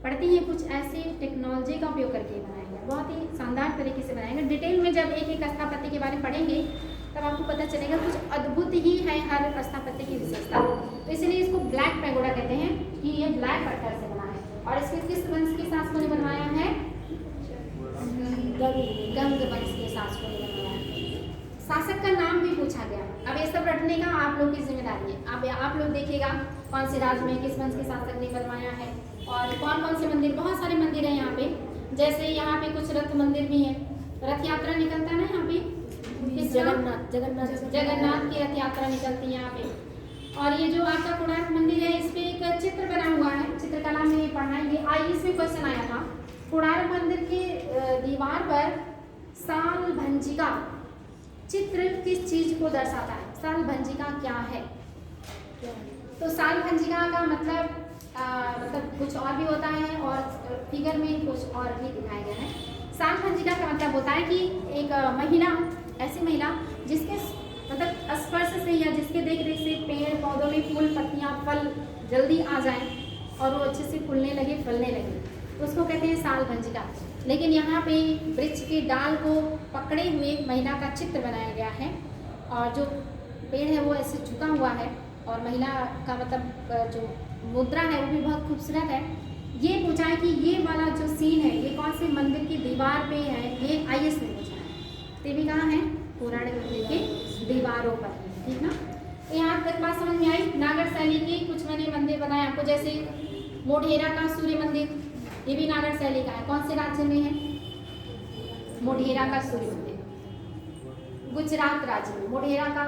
A: पड़ती हैं। कुछ ऐसी टेक्नोलॉजी का उपयोग करके बनाया गया, बहुत ही शानदार तरीके से बनाया गया। डिटेल में जब एक एक स्थापत्य के बारे में पढ़ेंगे तब आपको पता चलेगा, कुछ अद्भुत ही है हर स्थापत्य की विशेषता। तो इसलिए इसको ब्लैक पैगोडा कहते हैं कि ये ब्लैक पत्थर से बना है। और इसके किस वंश के शासकों ने बनवाया है? सबका नाम भी पूछा गया। अब ये सब रटने का आप लोग की जिम्मेदारी है। अब आप लोग देखिएगा कौन से राज्य में किस वंश के शासक ने बनवाया है और कौन कौन से मंदिर, बहुत सारे मंदिर हैं यहाँ पे। जैसे यहाँ पे कुछ रथ मंदिर भी है, रथ यात्रा निकलता है ना यहाँ पे, जगन्नाथ की रथ यात्रा निकलती है यहाँ पे। और ये जो आपका कोणार्क मंदिर है, इस पे एक चित्र बना हुआ है, चित्रकला में पढ़ना है। ये IES में क्वेश्चन आया था। कोणार्क मंदिर की दीवार पर सालभंजिका चित्र किस चीज को दर्शाता है? सालभंजिका क्या है? तो सालभंजिका का मतलब कुछ और भी होता है और फिगर में कुछ और भी दिखाया गया है। सालभंजिका का मतलब होता है कि एक महिला, ऐसी महिला जिसके मतलब स्पर्श से या जिसके देख रेख से पेड़ पौधों में फूल पत्तियां फल जल्दी आ जाएं और वो अच्छे से फूलने लगे, फलने लगे, तो उसको कहते हैं सालभंजिका। लेकिन यहाँ पे वृक्ष के डाल को पकड़े हुए महिला का चित्र बनाया गया है और जो पेड़ है वो ऐसे झुका हुआ है और महिला का मतलब जो मुद्रा है वो भी बहुत खूबसूरत है। ये पूछा है कि ये वाला जो सीन है ये कौन से मंदिर की दीवार पे है? ये IES में पूछा है। ते भी कहाँ है? पौराणिक मंदिर के दीवारों पर, ठीक ना। यहाँ तक बात समझ में आई। नागर शैली के कुछ मैंने मंदिर बनाए आपको, जैसे मोढेरा का सूर्य मंदिर, ये भी नागर शैली का है। कौन से राज्य में है? मोढेरा का सूर्य मंदिर गुजरात राज्य में। मोढेरा का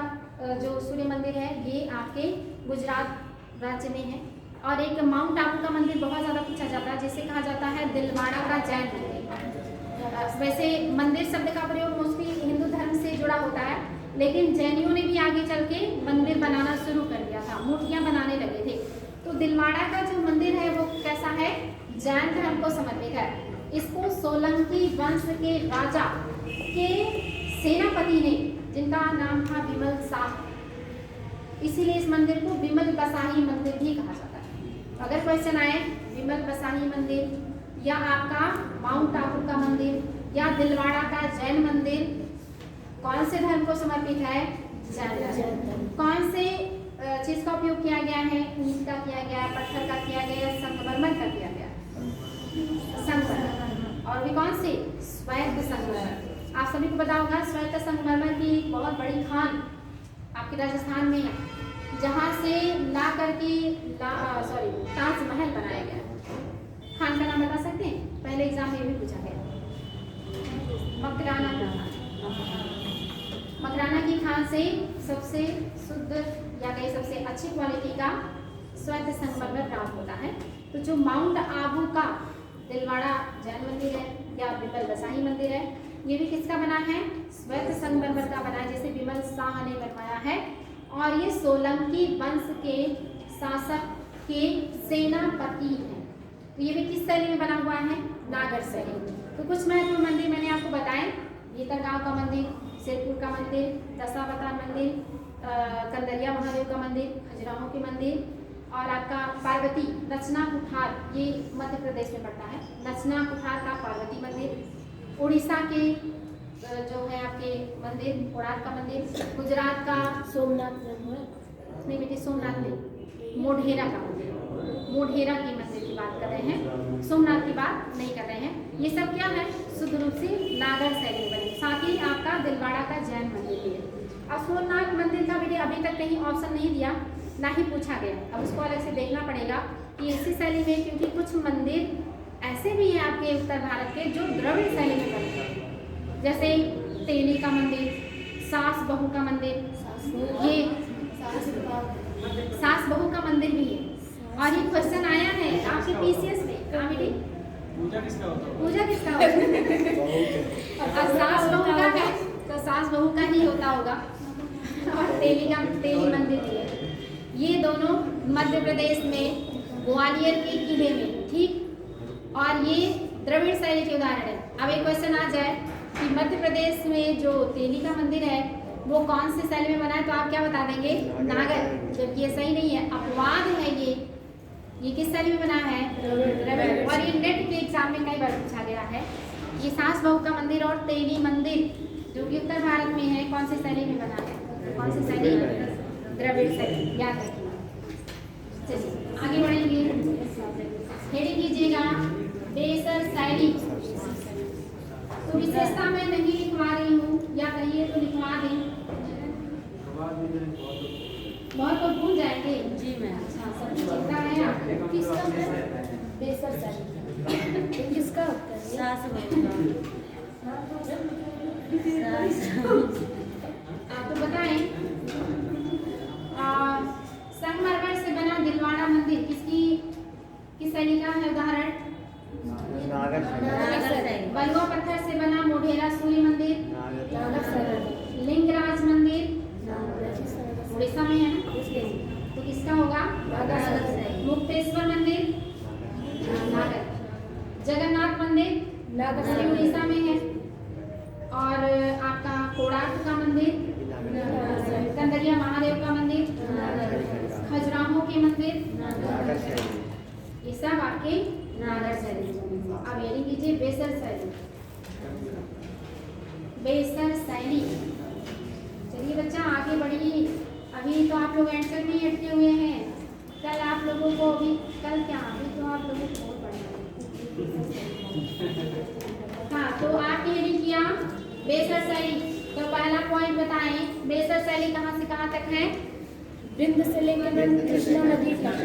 A: जो सूर्य मंदिर है ये आपके गुजरात राज्य में है। और एक माउंट आबू का मंदिर बहुत ज़्यादा पूछा जाता है, जिसे कहा जाता है दिलवाड़ा का जैन मंदिर। वैसे मंदिर शब्द का प्रयोग मोस्टली हिंदू धर्म से जुड़ा होता है, लेकिन जैनियों ने भी आगे चल के मंदिर बनाना शुरू कर दिया था, मूर्तियाँ बनाने लगे थे। तो दिलवाड़ा का जो मंदिर है वो कैसा है? जैन धर्म को समर्पित है। इसको सोलंकी वंश के राजा के सेनापति ने, जिनका नाम था विमल शाह, इसीलिए इस मंदिर को विमल बसाही मंदिर भी कहा जाता है। अगर क्वेश्चन आए विमल बसाही मंदिर या आपका माउंट आबू का मंदिर या दिलवाड़ा का जैन मंदिर कौन से धर्म को समर्पित है? जैन धर्म। कौन से चीज का उपयोग किया गया है? ईंट का किया गया, पत्थर का किया गया, संगमरमर का किया गया, संगमरमर। और भी कौन से? श्वेत संगमरमर। आप सभी को पता होगा श्वेत संगमरमर की बहुत बड़ी खान आपके राजस्थान में है, जहाँ से ला करके ताजमहल बनाया गया। खान का नाम बता सकते हैं? पहले एग्जाम में भी पूछा गया। मकराना का खान। मकराना की खान से सबसे शुद्ध या कहीं सबसे अच्छी क्वालिटी का श्वेत संगमरमर प्राप्त होता है। तो जो माउंट आबू का दिलवाड़ा जैन मंदिर है या विमल बसाही मंदिर है, ये भी किसका बना है? श्वेत संगमरमर का बना है, जिसे विमल शाह ने बनवाया है। और ये सोलंकी वंश के शासक के सेनापति हैं। तो ये भी किस शैली में बना हुआ है? नागर शैली। तो कुछ महत्वपूर्ण मंदिर मैंने आपको बताए, भीतरगांव का मंदिर, शेरपुर का मंदिर, दशावतार मंदिर, कंदरिया महादेव का मंदिर, खजुराहो के मंदिर, और आपका पार्वती नचना कुठार, ये मध्य प्रदेश में पड़ता है, नचना कुठार का पार्वती मंदिर। उड़ीसा के जो है आपके मंदिर, कोणार्क का मंदिर। गुजरात का सोमनाथ, नहीं बेटे सोमनाथ नहीं, मोढेरा का मंदिर, मोढेरा की मंदिर की बात कर रहे हैं, सोमनाथ की बात नहीं कर रहे हैं। ये सब क्या है? शुद्ध रूप से नागर शैली बनी। साथ ही आपका दिलवाड़ा का जैन मंदिर भी है। अब सोमनाथ मंदिर का वीडियो अभी तक कहीं ऑप्शन नहीं दिया, ना ही पूछा गया। अब उसको अलग से देखना पड़ेगा कि इसी शैली में, क्योंकि कुछ मंदिर ऐसे भी हैं आपके उत्तर भारत के जो द्रविड़ शैली में बने हैं, जैसे तेली का मंदिर, सास बहू का मंदिर, ये सास बहू का मंदिर भी है। और ये क्वेश्चन आया है आपके PCS में, कहाँ बेटी? पूजा किसका होता है? पूजा किसका होता है? सास बहू का है तो सास बहू का ही होता होगा। और तेली मंदिर भी है। ये दोनों मध्य प्रदेश में ग्वालियर के किले में, ठीक। और ये द्रविड़ शैली के उदाहरण है। अब एक क्वेश्चन आ जाए कि मध्य प्रदेश में जो तेली का मंदिर है वो कौन से शैली में बना है, तो आप क्या बता देंगे? नागर। जबकि ये सही नहीं है, अपवाद है। ये किस शैली में बना है? द्रविड़। और ये नेट के एग्जाम में कई बार पूछा गया है। ये सास बहू का मंदिर और तेली मंदिर जो कि उत्तर भारत में है, कौन सी शैली में बना है? कौन सी शैली? द्रविड़ शैली, याद रखिए। चलिए आगे बढ़ेंगे। हेडिंग कीजिएगा बेसर शैली। तो विशेषता मैं नहीं लिखवा रही हूँ, या कहिए तो लिखवा दें। बहुत को भूल जाएंगे।
B: जी मैम।
A: अच्छा, सब चिंता है आपको। किसका बेसर शैली किसका उत्तर है?
B: सास बहू
A: आप तो बताएं। संगमरमर से बना दिलवाड़ा मंदिर किस शैली का है उदाहरण?
C: नागर शैली।
A: बलुआ पत्थर से बना मोढेरा सूर्य मंदिर? लिंगराज मंदिर उड़ीसा में है ना, तो किसका होगा? मुक्तेश्वर मंदिर नागर। जगन्नाथ मंदिर उड़ीसा में है। और आपका कोणार्क का मंदिर, कंदरिया महादेव का मंदिर, खजुराहो के मंदिर, ये सब आपके नागर शैली। अब यानी कीजिए बेसर शैली। बेसर शैली। चलिए बच्चा आगे बढ़िए। अभी तो आप लोग आंसर नहीं अटके हुए हैं। कल आप लोगों को कल क्या अभी तो आप लोगों को बहुत पढ़ना है। हाँ, तो आपने यदि किया बेसर शैली, तो पहला पॉइंट बताएं बेसर शैली कहाँ से कहाँ तक है?
B: बिंद से लेकर कृष्णा नदी तक।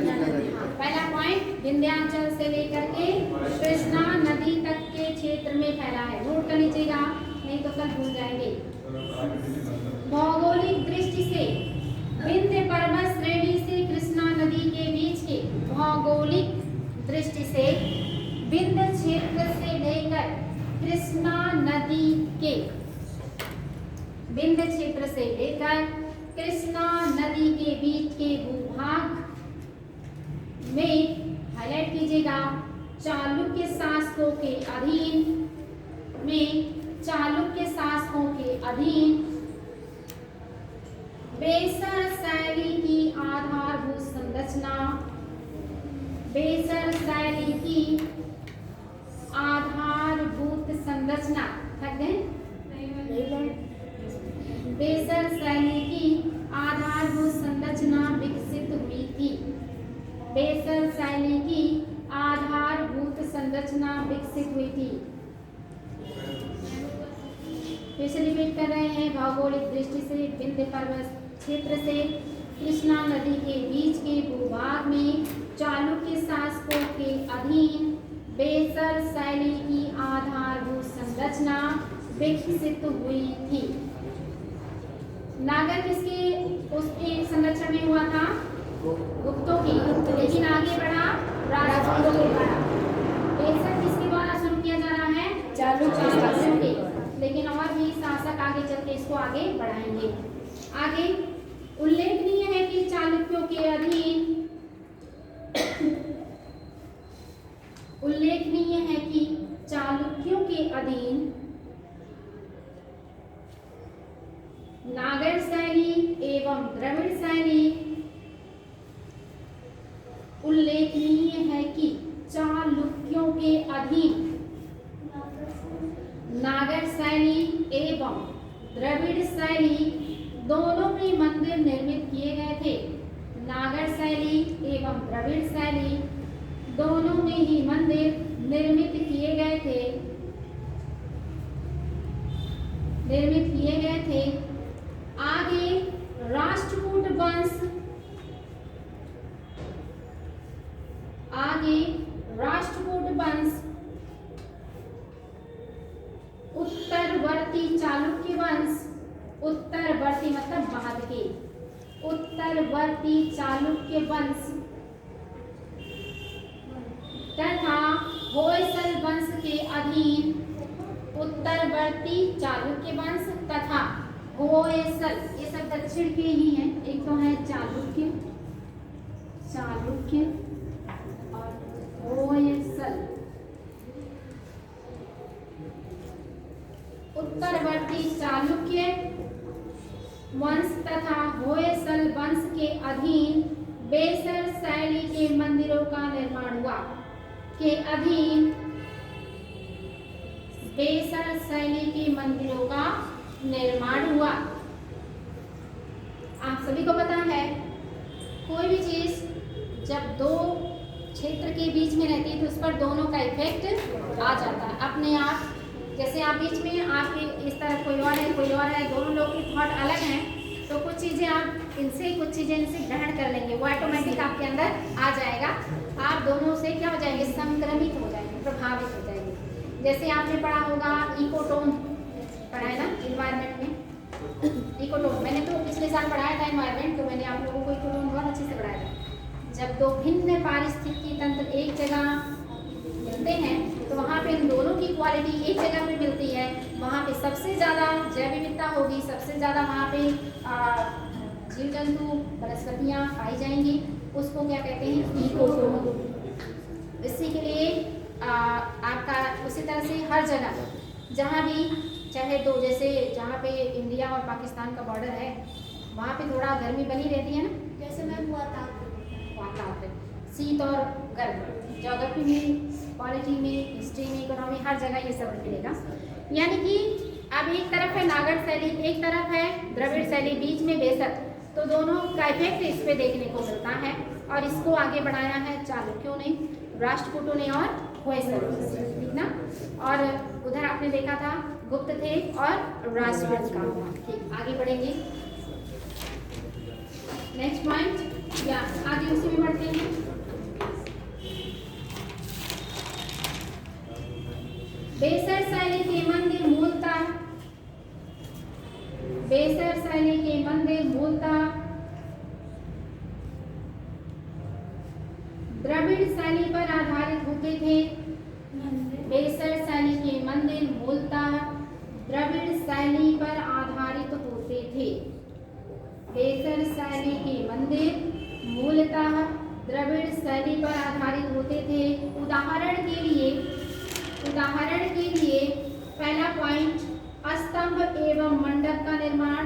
A: पहला पॉइंट विंध्याचल से लेकर के कृष्णा नदी तक के क्षेत्र में फैला है। नोट कर लीजिएगा, नहीं तो कल भूल जाएंगे। भौगोलिक दृष्टि से विंध्य पर्वत श्रेणी से कृष्णा नदी के बीच के भौगोलिक दृष्टि से विंध्य क्षेत्र से लेकर कृष्णा नदी के विंध्य क्षेत्र से लेकर कृष्णा नदी के बीच के भूभाग में हाईलाइट कीजिएगा चालुक्य शासकों के अधीन बेसर शैली की आधारभूत संरचना। बेसर शैली की आधारभूत संरचना बेसर शैली की आधारभूत संरचना विकसित हुई थी। बेसर शैली की आधारभूत संरचना विकसित हुई थी। फिर से रिपीट कर रहे हैं। भौगोलिक दृष्टि से विंध्य पर्वत क्षेत्र से कृष्णा नदी के बीच के भूभाग में चालुक्य शासकों के अधीन बेसर शैली की आधारभूत संरचना विकसित हुई थी। नागर किसके उसके संरक्षण में हुआ था? गुप्तों की, लेकिन आगे बढ़ा राजपूतों के द्वारा। बेसर किसके द्वारा शुरू किया जा रहा है? चालुक्यों के, लेकिन और भी शासक आगे चल के इसको आगे बढ़ाएंगे। आगे उल्लेखनीय है कि चालुक्यों के अधीन नागर शैली एवं द्रविड़ शैली उल्लेखनीय है कि चालुक्यों के अधीन नागर शैली एवं द्रविड़ शैली दोनों में मंदिर निर्मित किए गए थे। नागर शैली एवं द्रविड़ शैली दोनों में ही मंदिर निर्मित किए गए थे। आगे राष्ट्रकूट वंश उत्तरवर्ती चालुक्य वंश, उत्तरवर्ती मतलब बाद के, उत्तरवर्ती चालुक्य वंश तथा होयसल वंश के अधीन उत्तरवर्ती चालुक्य वंश तथा होयसल, ये सब दक्षिण के ही हैं। एक तो है चालुक्य और होयसल। उत्तरवर्ती चालुक्य वंश तथा होयसल वंश के अधीन बेसर शैली के मंदिरों का निर्माण हुआ। बेसर शैली के मंदिरों का निर्माण हुआ। आप सभी को पता है कोई भी चीज जब दो क्षेत्र के बीच में रहती है तो उस पर दोनों का इफेक्ट आ जाता है अपने आप। जैसे आप बीच में आपके इस तरह कोई और है, दोनों लोग के थॉट अलग हैं, तो कुछ चीज़ें आप इनसे कुछ चीज़ें इनसे ग्रहण कर लेंगे, वो ऑटोमेटिक आपके अंदर आ जाएगा। आप दोनों से क्या हो जाएंगे, संक्रमित हो जाएंगे, प्रभावित हो जाएंगे। जैसे आपने पढ़ा होगा इकोटोन, पढ़ा है ना इन्वायरमेंट में। इकोटोन मैंने तो पिछले साल पढ़ाया था इन्वायरमेंट, तो मैंने आप लोगों को इकोटोन बहुत अच्छे से पढ़ाया था। जब दो भिन्न पारिस्थितिकी तंत्र एक जगह मिलते हैं तो वहाँ पे इन दोनों की क्वालिटी एक जगह पे मिलती है, वहाँ पे सबसे ज़्यादा जैव विविधता होगी, सबसे ज़्यादा वहाँ पे जीव जंतु वनस्पतियाँ पाई जाएंगी। उसको क्या कहते हैं, इकोटोन। इसी के लिए आपका उसी तरह से हर जगह जहाँ भी चाहे दो, जैसे जहाँ पे इंडिया और पाकिस्तान का बॉर्डर है वहाँ पे थोड़ा गर्मी बनी रहती है ना,
B: जैसे मैं
A: वातावरण शीत और गर्म, ज्योग्राफी में, पॉलिटी में, हिस्ट्री में, इकोनॉमी, हर जगह ये सब मिलेगा। यानी कि अब एक तरफ है नागर शैली, एक तरफ है द्रविड़ शैली, बीच में बेसर, तो दोनों का इफेक्ट इस पे देखने को मिलता है। और इसको आगे बढ़ाया है चालुक्यों ने, राष्ट्रकूटों ने और होयसलों ने, ठीक ना। और उधर आपने देखा था गुप्त थे और राष्ट्रकूट का। ठीक, आगे बढ़ेंगे नेक्स्ट पॉइंट, या आगे उसी में बढ़ते हैं। बेसर शैली के मंदिर मूलतः, बेसर शैली के मंदिर मूलतः द्रविड़ शैली पर आधारित होते थे। बेसर शैली के मंदिर मूलतः द्रविड़ शैली पर आधारित होते थे। बेसर शैली के मंदिर मूलतः द्रविड़ शैली पर आधारित होते थे। उदाहरण के लिए पहला पॉइंट, स्तंभ एवं मंडप का निर्माण।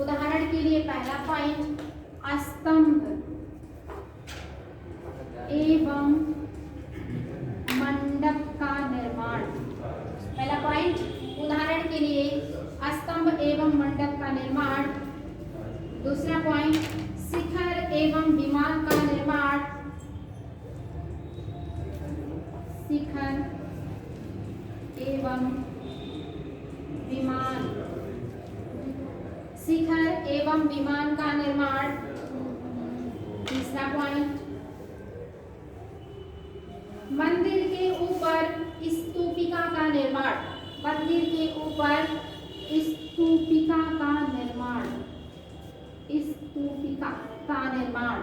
A: उदाहरण के लिए पहला पॉइंट, स्तंभ एवं मंडप का निर्माण। पहला पॉइंट, उदाहरण के लिए स्तंभ एवं मंडप का निर्माण। दूसरा पॉइंट, शिखर एवं विमान का निर्माण। शिखर एवं विमान, शिखर एवं विमान का निर्माण। तीसरा पॉइंट, मंदिर के ऊपर स्तूपिका का निर्माण। मंदिर के ऊपर स्तूपिका का निर्माण, स्तूपिका का निर्माण।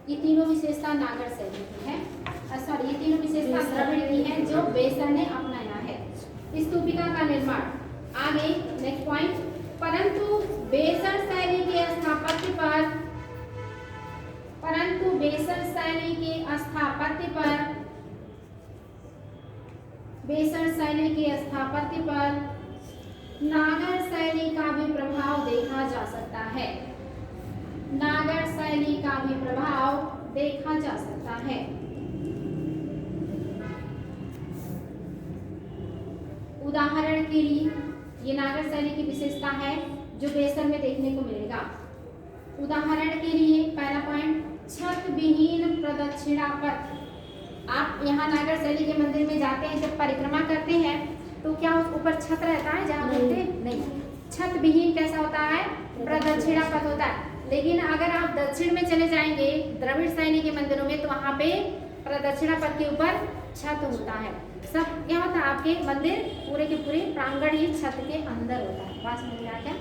A: ये तीनों विशेषता नागर शैली की है, सॉरी ये तीनों विशेषता द्रविड़ की है जो बेसर ने अपनाया है। स्तूपिका का निर्माण। आगे नेक्स्ट पॉइंट, परंतु बेसर शैली के स्थापत्य पर, परंतु बेसर शैली के स्थापत्य पर, बेसर शैली के स्थापत्य पर नागर शैली का भी प्रभाव देखा जा सकता है। नागर शैली का भी प्रभाव देखा जा सकता है। उदाहरण के लिए ये नागर शैली की विशेषता है जो बेसर में देखने को मिलेगा। उदाहरण के लिए पहला पॉइंट, छत विहीन प्रदक्षिणा पथ। आप यहाँ नागर शैली के मंदिर में जाते हैं, जब परिक्रमा करते हैं तो क्या उस ऊपर छत रहता है जहाँ बोलते नहीं, छत विहीन कैसा होता है, प्रदक्षिणा पथ होता है। लेकिन अगर आप दक्षिण में चले जाएंगे द्रविड़ शैली के मंदिरों में तो वहाँ पे प्रदक्षिणा पथ के ऊपर छत होता है। सब क्या होता है, आपके मंदिर पूरे के पूरे प्रांगण ही छत के अंदर होता है। बात समझ में आ गया?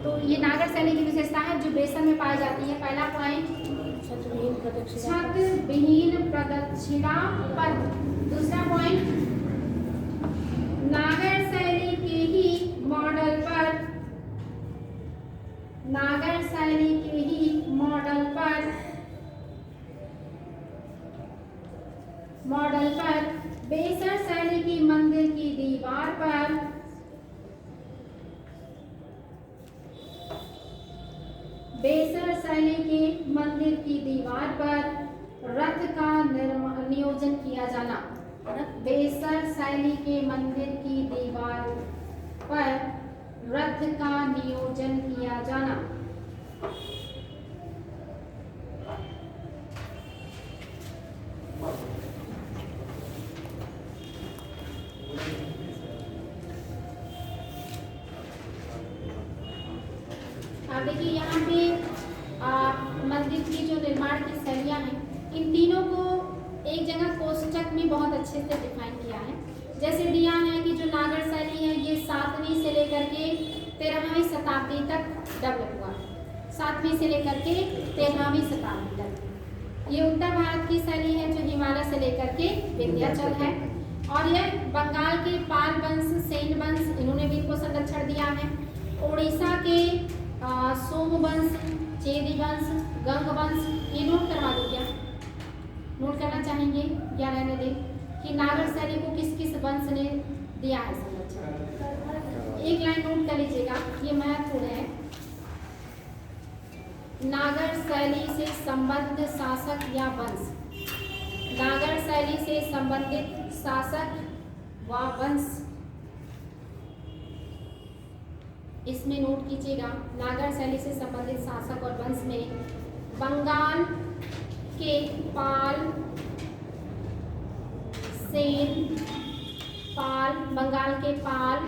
A: तो ये नागर शैली की विशेषता है जो बेसर में पाई जाती है। पहला पॉइंट, छत विहीन प्रदक्षिणा पथ। दूसरा पॉइंट, नागर शैली के ही मॉडल पर, नागर शैली के ही मॉडल पर बेसर शैली की मंदिर की दीवार पर, बेसर शैली के मंदिर की दीवार पर रथ का नियोजन किया जाना। बेसर शैली के मंदिर की दीवार पर रथ का नियोजन किया जाना। अब देखिए यहाँ पे मंदिर की जो निर्माण की शैलियाँ हैं, इन तीनों को एक जगह कोष्टक में बहुत अच्छे से डिफाइन किया है। जैसे दिया है कि जो नागर शैली है ये 7वीं से लेकर के 13वीं शताब्दी तक डेवलप हुआ। 7वीं से लेकर के 13वीं शताब्दी तक ये उत्तर भारत की शैली है जो हिमालय से लेकर के विंध्याचल है। और यह बंगाल के पाल वंश, सेन वंश, इन्होंने भी इनको संरक्षण दिया है। उड़ीसा के सोमवंश, चेदी वंश, गंग वंश, ये नोट करवा दो क्या? नोट करना चाहेंगे या रहने दें कि नागर शैली को किस किस वंश ने दिया है संरक्षण? एक लाइन नोट कर लीजिएगा, ये महत्वपूर्ण है। नागर शैली से संबद्ध शासक या वंश, नागर शैली से संबंधित शासक व वंश, इसमें नोट कीजिएगा। नागर शैली से संबंधित शासक और वंश में बंगाल के पाल, सेन, पाल, बंगाल के पाल,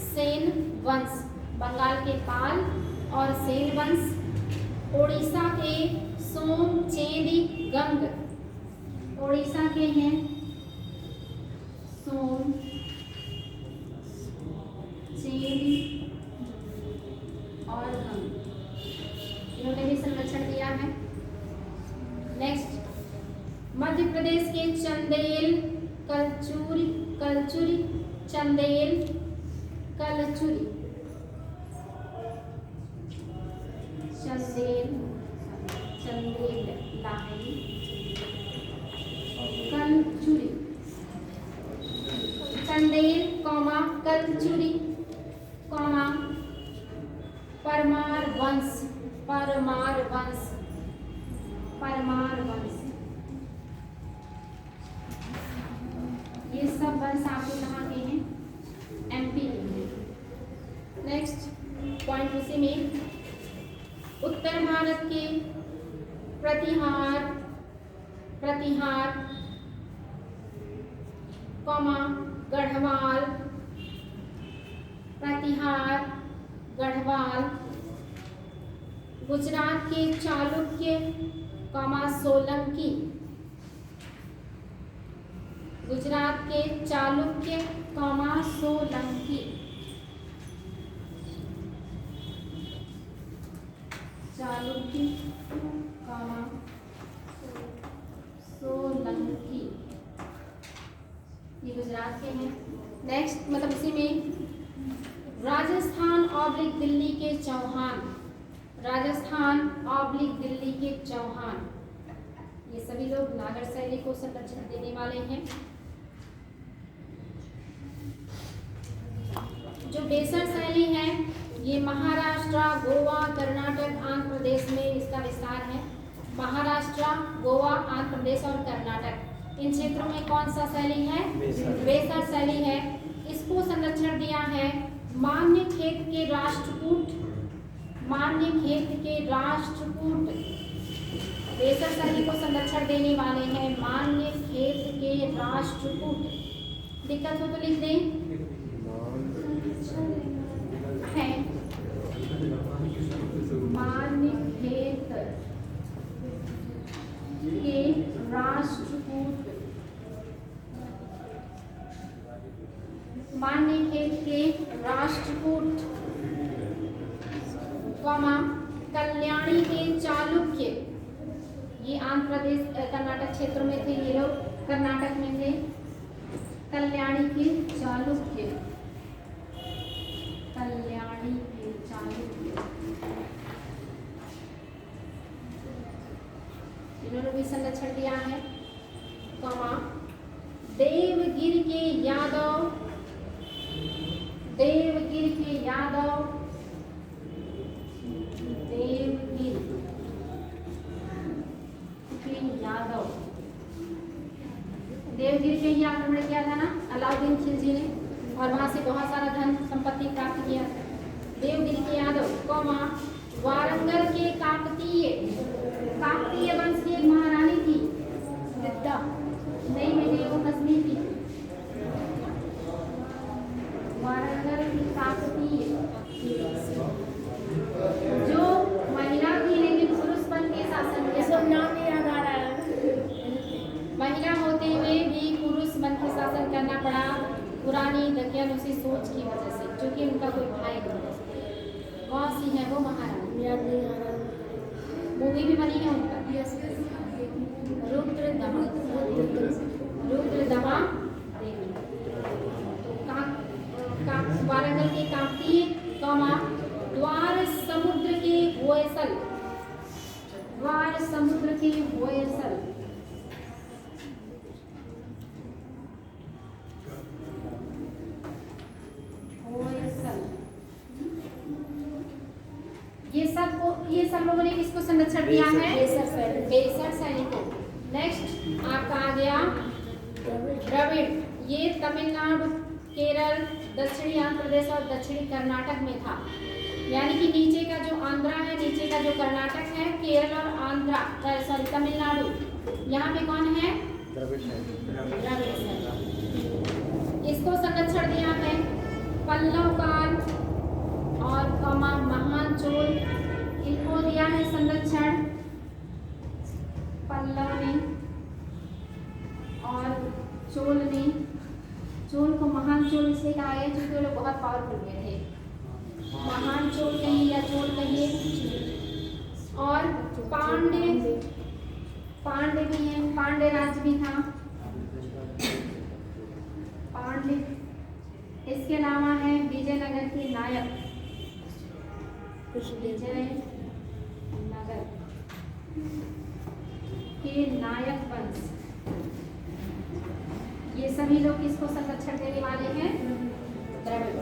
A: सेन वंश, बंगाल के पाल और सेन वंश, उड़ीसा के सोम, चेदी, गंग, उड़ीसा के हैं सोम, चेदी और गंग, इन्होंने भी संरक्षण दिया है। नेक्स्ट, मध्य प्रदेश के Chandel, Kalachuri, Kalachuri, Chandel, Kalachuri, Chandel, Chandel line, Kalachuri, Chandel comma Kalachuri comma Parmar वंश, परमार वंश, परमार वंश, ये सब वंश आपके कहाँ के हैं? एमपी के हैं। नेक्स्ट पॉइंट उसी में, उत्तर भारत के प्रतिहार, प्रतिहार कौमा गढ़वाल, प्रतिहार, गढ़वाल, गुजरात के चालुक्य कौमा सोलंकी, गुजरात के चालुक्य कौमा सोलंकी, चालुक्य कौमा सोलंकी, ये गुजरात के हैं। नेक्स्ट मतलब इसी में राजस्थान ऑब्लिक दिल्ली के चौहान, राजस्थान ऑब्लिक दिल्ली के चौहान, ये सभी लोग नागर शैली को संरक्षण देने वाले हैं। जो बेसर शैली है ये महाराष्ट्र, गोवा, कर्नाटक, आंध्र प्रदेश में इसका विस्तार है। महाराष्ट्र, गोवा, आंध्र प्रदेश और कर्नाटक, इन क्षेत्रों में कौन सा शैली है? बेसर शैली है। इसको संरक्षण दिया है मान्य खेत के राष्ट्रकूट, मान्य खेत के राष्ट्रकूट, बेसर शैली को संरक्षण देने वाले हैं मान्य खेत के राष्ट्रकूट। दिक्कत हो तो लिख दें है मान्य खेत के राष्ट्रकूट, मान्य खेत के राष्ट्रकूट, कल्याणी के चालुक्य, ये आंध्र प्रदेश कर्नाटक क्षेत्र में थे, ये लोग कर्नाटक में थे। कल्याणी के चालुक्य, कल्याणी के चालुक्य, इन्होंने भी संरक्षण दिया है। देवगिर के यादव, देवगिर के यादव, देवगिर के यादव, देवगिर के ही आक्रमण किया था ना अलाउद्दीन खिलजी ने, और वहां से बहुत सारा धन संपत्ति प्राप्त किया। देवगिर के यादव, कौमा वारंगल के काकतीय, काकतीय वंश की एक महारानी थी विद्या, नहीं बेटे वो कश्मीर की, वारंगल की काकतीय, लड़कियां उसी सोच की वजह से, क्योंकि उनका कोई भाई नहीं है। कौन सी है वो महारानी?
B: याद नहीं आ रहा।
A: मूवी भी बनी है उनका,
B: यस
A: रुद्रदमा। रुद्रदमा देवी। वारंगल के कांपती कौमा द्वार समुद्र के होयसल, द्वार समुद्र के होयसल। ये सब लोगों ने किसको संरक्षण दिया है? बेसर सैनिकों। नेक्स्ट आपका आ गया द्रविड़। ये तमिलनाडु, केरल, दक्षिणी आंध्र प्रदेश और दक्षिणी कर्नाटक में था। यानी कि नीचे का जो आंध्रा है, नीचे का जो कर्नाटक है, केरल और आंध्रा सॉरी तमिलनाडु, यहाँ पे कौन है? द्रविड़ सैनिक। इसको संरक्षण दिया है पल्लव काल और महान चोल, इनको दिया है संरक्षण पल्लव ने और चोल ने। चोल को महान चोल इसलिए कहा गया क्योंकि वो लोग बहुत पावरफुल हुए थे। महान चोल कहिए या चोल कहिए। और पांडे भी हैं, पांडे राज्य भी था पांडे। इसके अलावा है विजयनगर के नायक, विजयनगर के नायक वंश। ये सभी लोग किसको संरक्षण देने वाले हैं? द्रविड़।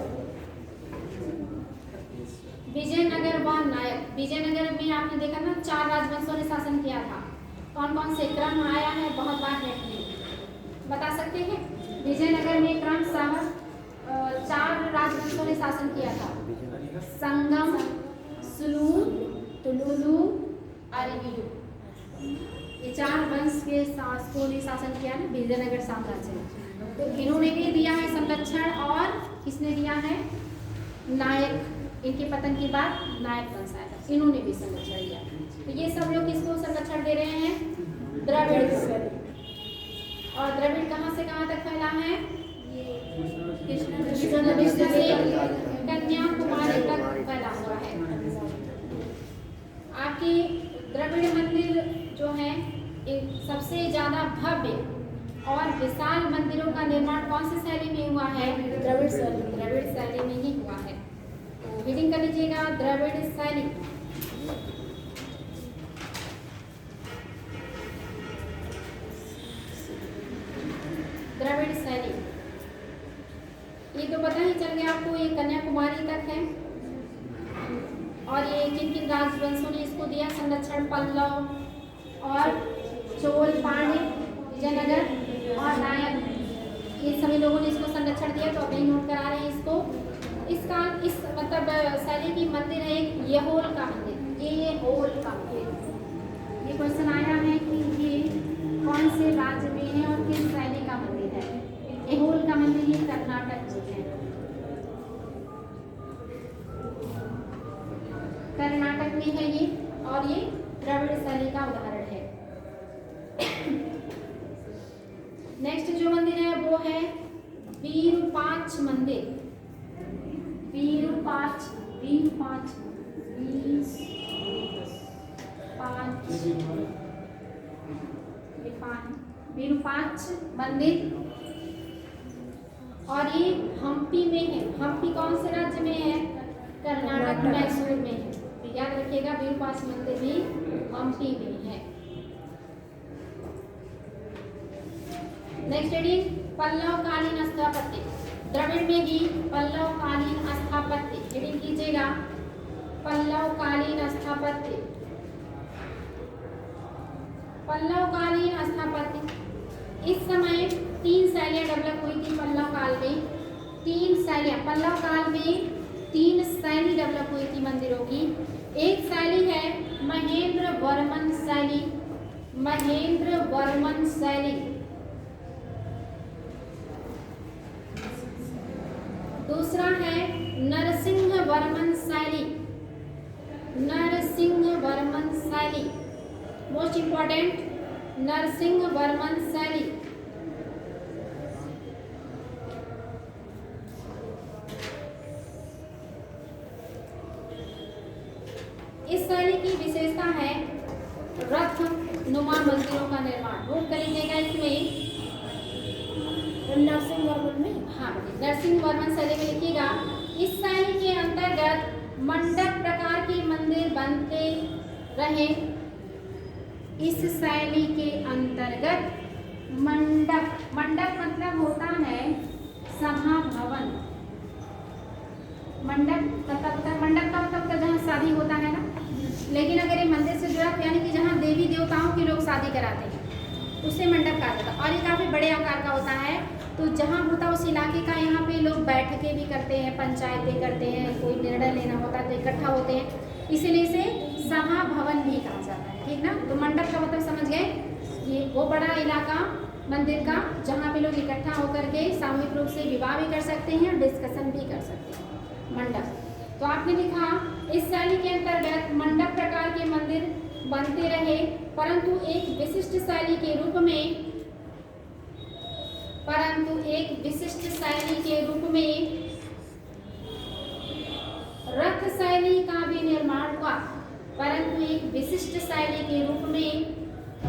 A: विजयनगर व नायक। विजयनगर में आपने देखा ना 4 राजवंशों ने शासन किया था। कौन कौन से क्रम आया है? बहुत बार नेट में बता सकते हैं। विजयनगर में क्रमशः 4 राजवंशों ने शासन किया था। संगम, सुलू, तुलु, अरिविलु। ये 4 वंश के शासकों ने शासन किया है विजयनगर साम्राज्य में। तो इन्होंने भी दिया है संरक्षण। और किसने दिया है? नायक। इनके पतन के बाद नायक वंश आया था, इन्होंने भी संरक्षण दिया। तो ये सब लोग किसको संरक्षण दे रहे हैं? द्रविड़। और द्रविड़ कहाँ से कहाँ तक फैला है? कृष्णा नदी से कन्याकुमारी तक फैला हुआ है। आपकी द्रविड़ मंदिर जो है सबसे ज्यादा भव्य और विशाल मंदिरों का निर्माण कौन सी शैली में हुआ है? द्रविड़ शैली में ही हुआ है। तो रीडिंग कर लीजिएगा द्रविड़ शैली। द्रविड़ शैली ये तो पता ही चल गया आपको, ये कन्याकुमारी तक है। और ये किन किन राजवंशों ने इसको दिया संरक्षण? पल्लव और चोल, पांडे, विजयनगर और नायक। ये सभी लोगों ने इसको संरक्षण दिया। तो अभी नोट करा रहे हैं इसको। इस मतलब शैली की मंदिर है एक यहोल का मंदिर। ये होल का मंदिर। ये क्वेश्चन आया है कि ये कौन से राज्य में है और किस शैली का मंदिर है? यहोल का मंदिर ये कर्नाटक में है। कर्नाटक में है ये। और ये द्रविड़ शैली का उदाहरण है। नेक्स्ट जो मंदिर है वो है विरूपाक्ष मंदिर। विरूपाक्ष मंदिर। और ये हम्पी में है। हम्पी कौन से राज्य में है? कर्नाटक, मैसूर में है। तो याद रखिएगा विरूपाक्ष मंदिर भी हम्पी में है। नेक्स्ट रीडिंग पल्लव कालीन स्थापत्य। द्रविड़ में भी पल्लव कालीन स्थापत्य। रीडिंग कीजिएगा पल्लव कालीन स्थापत्य। पल्लव कालीन स्थापत्य इस समय 3 शैलियां डेवलप हुई थी पल्लव काल में। 3 शैलियां पल्लव काल में 3 शैली डेवलप हुई थी मंदिरों की। एक शैली है महेंद्र वर्मन शैली। महेंद्र वर्मन शैली। दूसरा है नरसिंह वर्मन शैली। नरसिंह वर्मन शैली मोस्ट इंपॉर्टेंट, नरसिंह वर्मन शैली। इस शैली की विशेषता है रथ नुमा मंदिरों का निर्माण। रूप करेंगे इसमें
B: नरसिंहवर्मन में
A: हाँ नरसिंहवर्मन शैली में लिखिएगा। इस शैली के अंतर्गत मंडप प्रकार के मंदिर बनते रहे। इस शैली के अंतर्गत मंडप मतलब होता है सभा भवन। मंडप का मतलब जहाँ शादी होता है ना, लेकिन अगर ये मंदिर से जुड़ा यानी कि जहाँ देवी देवताओं के लोग शादी कराते हैं उसे मंडप कहा जाता है। और ये काफ़ी बड़े आकार का होता है। तो जहाँ होता है उस इलाके का यहाँ पे लोग बैठकें भी करते हैं, पंचायतें करते हैं, कोई निर्णय लेना होता है तो इकट्ठा होते हैं, इसीलिए इसे सभा भवन भी कहा जाता है। ठीक ना। तो मंडप का मतलब समझ गए, ये वो बड़ा इलाका मंदिर का जहाँ पे लोग इकट्ठा होकर के सामूहिक रूप से विवाह भी कर सकते हैं और डिस्कशन भी कर सकते हैं, मंडप। तो आपने लिखा इस शैली के अंतर्गत मंडप प्रकार के मंदिर बनते रहे, परंतु एक विशिष्ट शैली के रूप में रथ शैली का भी निर्माण हुआ। परंतु एक विशिष्ट शैली के रूप में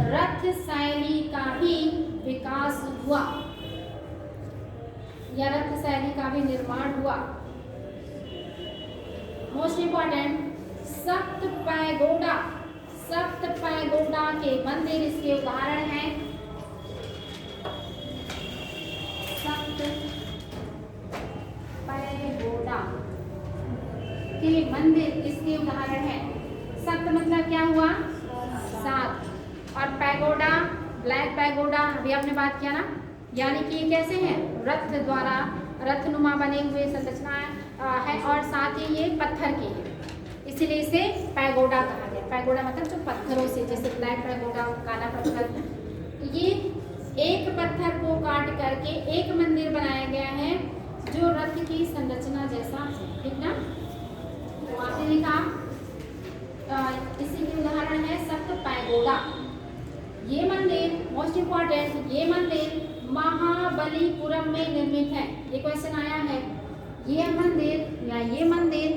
A: रथ शैली का भी विकास हुआ या रथ शैली का भी निर्माण हुआ। मोस्ट इंपॉर्टेंट सप्त पैगोडा के मंदिर इसके उदाहरण हैं। सप्त पैगोडा के मंदिर इसके उदाहरण हैं। सप्त मतलब क्या हुआ? 7। और पैगोडा, ब्लैक पैगोडा अभी आपने बात किया ना, यानी कि ये कैसे हैं? रथ द्वारा रथनुमा बने हुए संरचना है और साथ ही ये पत्थर के हैं, इसीलिए इसे पैगोडा कहा गया। पैगोडा मतलब जो पत्थरों से, जैसे ब्लैक पैगोडा काला पत्थर, ये एक पत्थर को काट करके एक मंदिर बनाया गया है जो रथ की संरचना जैसा है। ठीक ना। तो आपने लिखा इसी के उदाहरण है सप्त पैगोडा। ये मंदिर मोस्ट इंपॉर्टेंट, ये मंदिर महाबलीपुरम में निर्मित है। ये क्वेश्चन आया है, ये मंदिर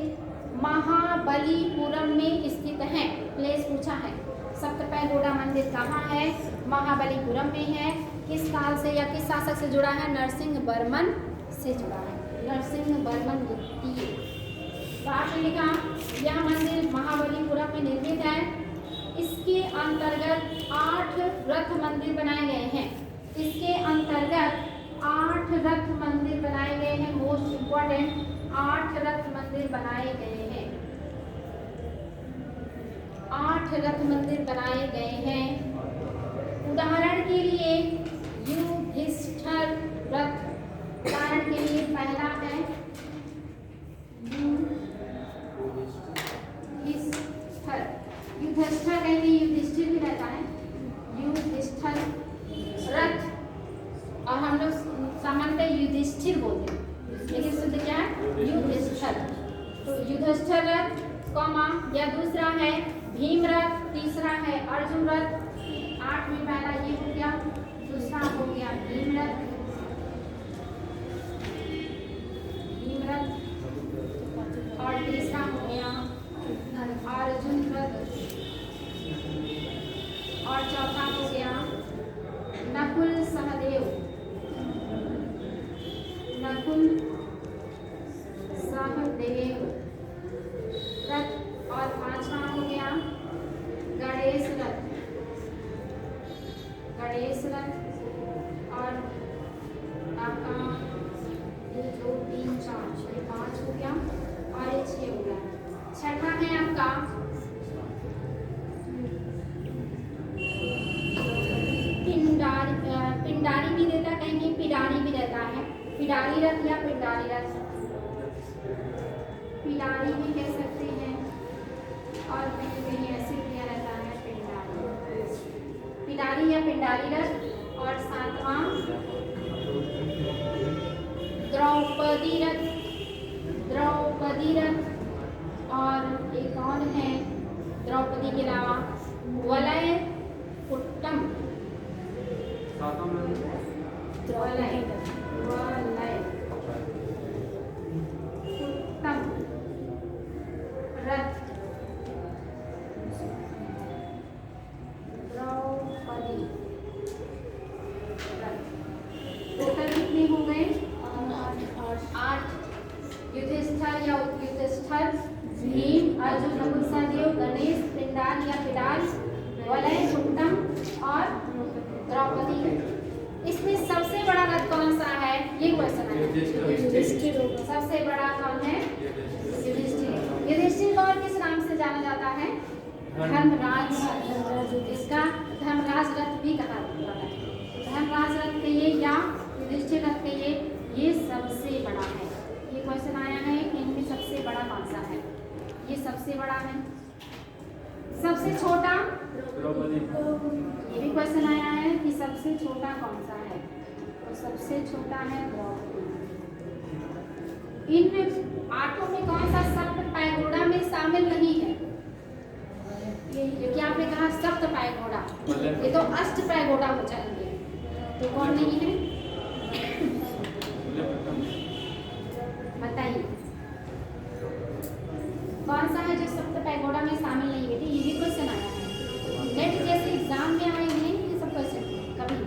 A: महाबलीपुरम में स्थित है। प्लेस पूछा है। सप्त पैगोडा मंदिर कहाँ है? महाबलीपुरम में है। किस काल से या किस शासक से जुड़ा है? नरसिंहवर्मन से जुड़ा है, नरसिंहवर्मन द्वितीय। तो आपने लिखा यह मंदिर महाबलीपुरम में निर्मित है। इसके अंतर्गत 8 रथ मंदिर बनाए गए हैं। इसके अंतर्गत 8 रथ मंदिर बनाए गए हैं। मोस्ट इंपॉर्टेंट 8 रथ मंदिर बनाए गए हैं। 8 रथ मंदिर बनाए गए हैं। उदाहरण के लिए युधिष्ठिर रथ, उदाहरण के लिए पहला है युधिष्ठिर, कहीं युधिष्ठिर भी रहता है, युधिष्ठिर रथ, और हम लोग सामान्यतः युधिष्ठिर बोलते हैं, लेकिन शुद्ध क्या है? युधिष्ठिर। तो युधिष्ठिर रथ कॉमा, या दूसरा है भीम रथ, तीसरा है अर्जुन रथ। 8 में पहला ये हो गया, दूसरा हो गया भीम रथ, और तीसरा हो गया अर्जुन रथ, और चौथा हो गया नकुल सहदेव रथ, और 5वां हो गया गणेश रथ, और आपका 1 2 3 4 ये 5 हो गया और ये 6 हो गया। छठा है आपका पिंडारी भी देता है, कहीं पिडारी भी रहता है। पिडारी रथ या पिंडारी रथ, पिडारी भी कह सकते हैं, और कहीं कहीं ऐसे दिया रहता है पिडारी या पिंडारी रथ। और 7वां द्रौपदी रथ, और एक और है द्रौपदी के अलावा वलय कुट्टम, वलय कुट्टम रथ, अर्जुन नकुल सहदेव, गणेश, पिंडाल या पिडाल, वलय, कुंतम और द्रौपदी। इसमें सबसे बड़ा रथ कौन सा है? ये क्वेश्चन है। सबसे बड़ा कौन है? युधिष्ठिर। युधिष्ठिर को और किस नाम से जाना जाता है? धर्मराज। इसका धर्मराज रथ भी कहा जाता है। धर्मराज रथ कहिए या युधिष्ठिर रथ कहिए, ये सबसे बड़ा है। ये क्वेश्चन आया है कि इनमें सबसे बड़ा कौन सा है? ये सबसे बड़ा है। सबसे छोटा? ये भी क्वेश्चन आया है कि सबसे छोटा कौन सा है? तो सबसे छोटा है द्रौपदी। इन आठों में कौन सा सप्त पैगोडा में शामिल नहीं है? ये क्योंकि आपने कहा सप्त पैगोडा, ये तो अष्ट पैगोडा हो जाएंगे। तो कौन नहीं है? बताइए कौन सा है जो सप्त पैगोडा में शामिल नहीं है? ये भी क्वेश्चन आया है। नेट जैसे एग्जाम में आए हैं ये सब क्वेश्चन कभी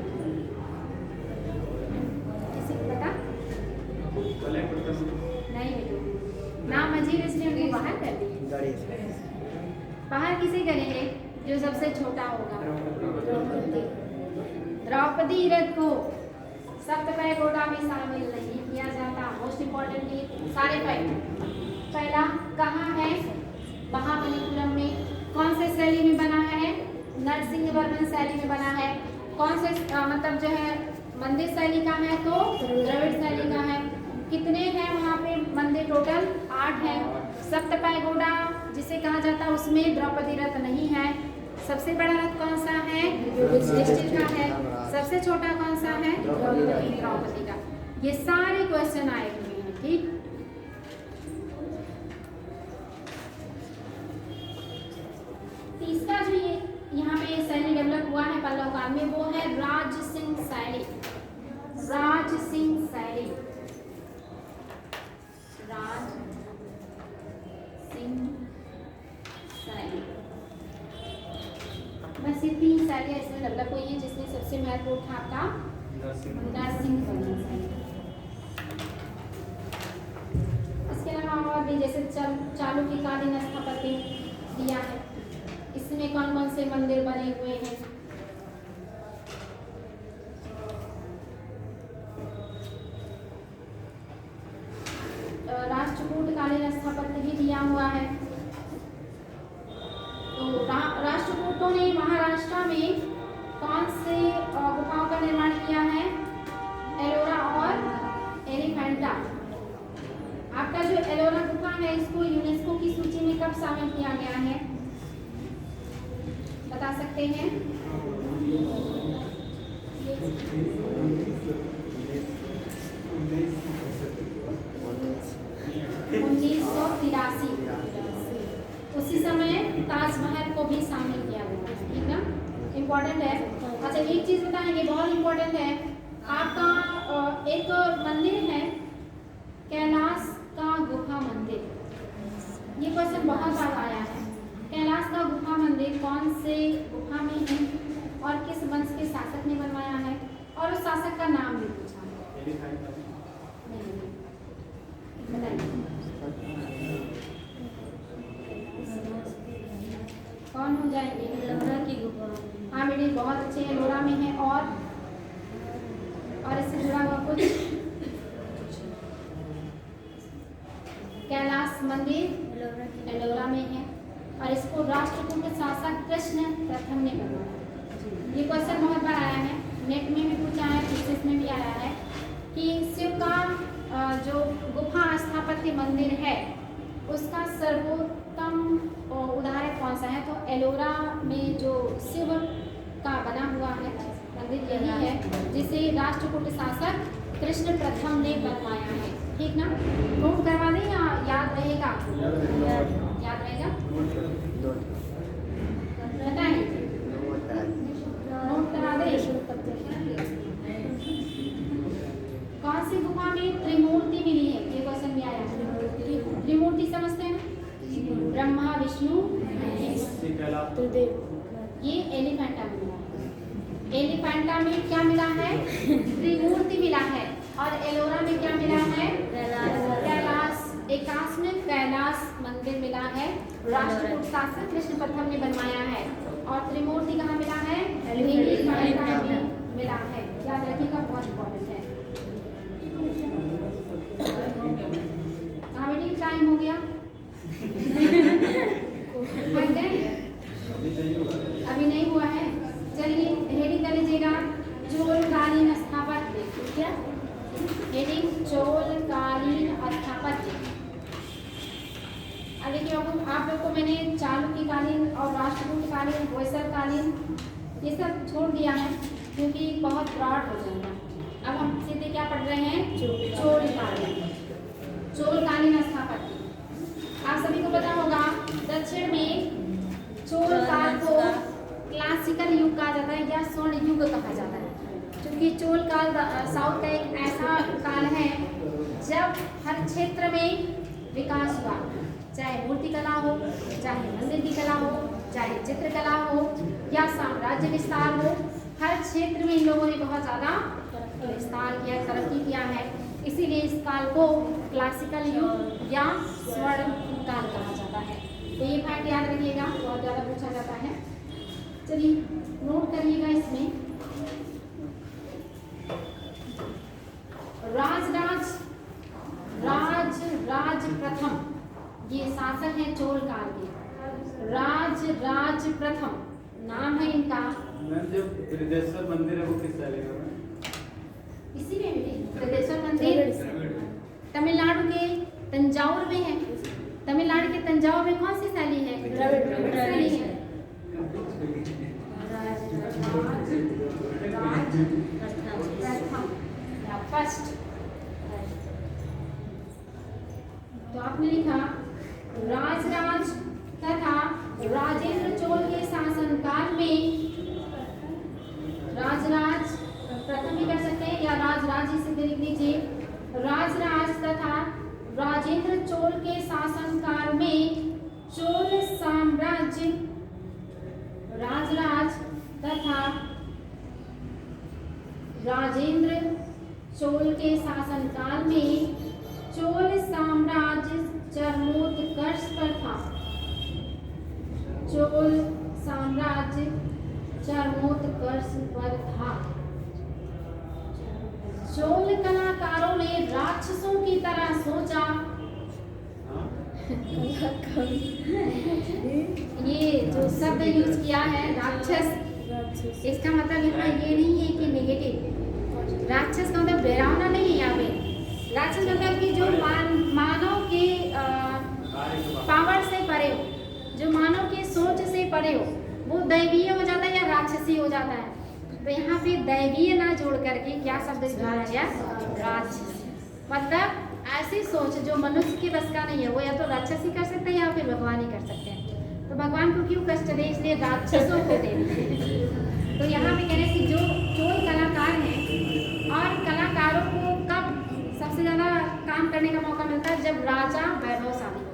A: किसी को पता नहीं? बेटो नाम अजीब इसलिए उनको बाहर कर दिए। बाहर किसे करेंगे? जो सबसे छोटा होगा। द्रौपदी रथ को सप्त पैगोडा में शामिल नहीं किया जाता। मोस्ट इम्पोर्टेंटली सारे फैक्ट। पहला कहाँ है? महाबलीपुरम में। कौन से शैली में बना है? नरसिंह वर्मन शैली में बना है। कौन से मतलब जो है मंदिर शैली का है? तो द्रविड़ शैली का है। कितने हैं वहाँ पे मंदिर? टोटल 8 है। सप्त पैगोडा जिसे कहा जाता है उसमें द्रौपदी रथ नहीं है। सबसे बड़ा रथ कौन सा है? युधिष्ठिर का है। सबसे छोटा कौन सा है? द्रौपदी का। ये सारे क्वेश्चन आए हुए हैं। ठीक, तीसरा जो ये यहाँ पे शैली डेवलप हुआ है पल्लव काल में, वो है राज सिंह शैली। राज सिंह शैली, राज सिंह शैली। बस ये 3 शैलियाँ इसमें डेवलप हुई है, जिसमें सबसे महत्वपूर्ण था आपका नरसिंह वर्मन शैली। इसके अलावा और भी जैसे चालुक्यकालीन स्थापत्य दिया है। इसमें कौन कौन से मंदिर बने हुए हैं? राष्ट्रकूट कालीन स्थापत्य भी दिया हुआ है। तो राष्ट्रकूटों ने महाराष्ट्र में कौन से गुफाओं का निर्माण किया है? एलोरा और एलिफेंटा। आपका जो एलोरा गुफा है इसको यूनेस्को की सूची में कब शामिल किया गया है? बता सकते हैं? 1983। उसी समय ताजमहल को भी शामिल किया गया। ठीक ना, इम्पोर्टेंट है। अच्छा एक चीज बताएंगे, बहुत इम्पोर्टेंट है। आपका एक मंदिर है कैलाश का गुफा मंदिर। ये क्वेश्चन बहुत बार आया है। कैलाश का गुफा मंदिर कौन से गुफा में है और किस वंश के शासक ने बनवाया है? और उस शासक का नाम भी पूछा है। बताइए कौन हो जाएंगे? एलोरा की गुफा। हाँ बेटे बहुत अच्छे, एलोरा में है। और इससे जुड़ा हुआ कुछ? कैलाश मंदिर एलोरा में है और इसको राष्ट्रकूट शासक कृष्ण प्रथम ने बनवाया। ये क्वेश्चन बहुत बार आया है, नेट में भी पूछा है, फिजिक्स में भी आया है कि शिव का जो गुफा स्थापत्य मंदिर है उसका सर्वोत्तम उदाहरण कौन सा है? तो एलोरा में जो शिव का बना हुआ है मंदिर यही है, जिसे राष्ट्रकूट शासक कृष्ण प्रथम ने बनवाया है। ठीक ना, नोट करवा दें या याद रहेगा? याद रहेगा? बताएं, नोट करा दें। कौन सी गुफा में त्रिमूर्ति मिली है? ये क्वेश्चन भी आया है। त्रिमूर्ति समझते हैं ना? ब्रह्मा विष्णु ये एलिफेंटा में मिला है। एलिफेंटा में क्या मिला है? त्रिमूर्ति मिला है। और एलोरा में क्या मिला है? कैलाश। 81 कैलाश व्यास मंदिर मिला है, राष्ट्रकूट शासक कृष्ण प्रथम ने बनवाया है, और त्रिमूर्ति कहाँ मिला है, हरिद्वार में मिला है। याद रखिएगा, बहुत इंपॉर्टेंट है। कहाँ बेटी टाइम हो गया? अभी नहीं हुआ है। चलिए हेडिंग कर लीजिएगा, चोलकालीन स्थापत्य। क्या हेडिंग? चोलकालीन स्थापत्य। अब देखिए आप लोग को मैंने चालुक्यकालीन और राष्ट्रकूटकालीन, होयसलकालीन ये सब छोड़ दिया है क्योंकि बहुत ब्रॉड हो जाएगा। अब हम सीधे क्या पढ़ रहे हैं? चोलकालीन। चोलकालीन स्थापत्य आप सभी को पता होगा, दक्षिण में चोल काल को क्लासिकल युग कहा जाता है या स्वर्ण युग कहा जाता है, क्योंकि चोल काल साउथ का एक ऐसा काल है जब हर क्षेत्र में विकास हुआ, चाहे मूर्ति कला हो, चाहे मंदिर की कला हो, चाहे चित्रकला हो या साम्राज्य विस्तार हो, हर क्षेत्र में इन लोगों ने बहुत ज़्यादा विस्तार किया, तरक्की किया है। इसीलिए इस काल को क्लासिकल युग या स्वर्ण काल कहा जाता है। तो ये फैक्ट याद रखिएगा, बहुत ज़्यादा पूछा जाता है। चलिए नोट करिएगा इसमें, राज प्रथम ये शासक है चोल काल के। राज प्रथम नाम है इनका।
D: जो बृहदेश्वर मंदिर है वो किस शैली का है?
A: इसी में बृहदेश्वर मंदिर तमिलनाडु के तंजावुर में है। तमिलनाडु के तंजावुर में कौन सी शैली है? शैली है फर्स्ट। तो आपने लिखा राज तथा राजेंद्र चोल के शासन काल में, राज प्रथम भी कर सकते हैं या राज इसे लिख लीजिए, राज तथा राजेंद्र चोल के शासन काल में चोल साम्राज्य, राज तथा राजेंद्र चोल के शासन काल में चोल साम्राज्य चरमोत्कर्ष पर था। चोल साम्राज्य चरमोत्कर्ष पर था। चोल कलाकारों ने राक्षसों की तरह सोचा। ये जो शब्द यूज किया है राक्षस, इसका मतलब यहाँ ये नहीं है कि नेगेटिव। राक्षस का मतलब डरावना नहीं है यहाँ पे। राक्षस मतलब कि जो मानव के पावर से परे हो, जो मानव की सोच से परे हो, वो दैवीय हो जाता है या राक्षसी हो जाता है। तो यहाँ पे दैवीय ना जोड़ करके क्या शब्द जोड़ा गया? राक्षस। मतलब ऐसी सोच जो मनुष्य के बस का नहीं है, वो या तो राक्षस ही कर सकते हैं या फिर भगवान ही कर सकते हैं। तो भगवान को क्यों कष्ट दे, इसलिए राक्षसों को दे। तो यहाँ पे कह रहे हैं कि जो चोल कलाकार हैं, और कलाकारों को कब सबसे ज़्यादा काम करने का मौका मिलता है? जब राजा वैभवशाली हो,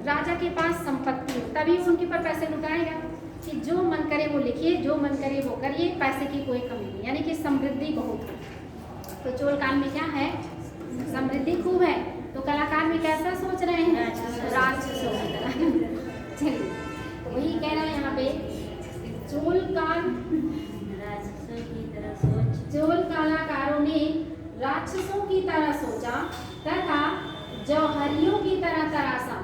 A: राजा के पास संपत्ति हो, तभी उनके ऊपर पैसे लुटाएगा कि जो मन करे वो लिखिए, जो मन करे वो करिए, पैसे की कोई कमी नहीं, यानी कि समृद्धि बहुत है। तो चोल काल में क्या है? समृद्धि खूब है। तो कलाकार भी कैसा सोच रहे हैं? राक्षसों की तरह। चलिए वही कह रहा है यहाँ पे, चोल काल
B: राक्षसों की तरह सोच।
A: चोल कलाकारों ने राक्षसों की तरह सोचा तथा जौहरियों की तरह तराशा।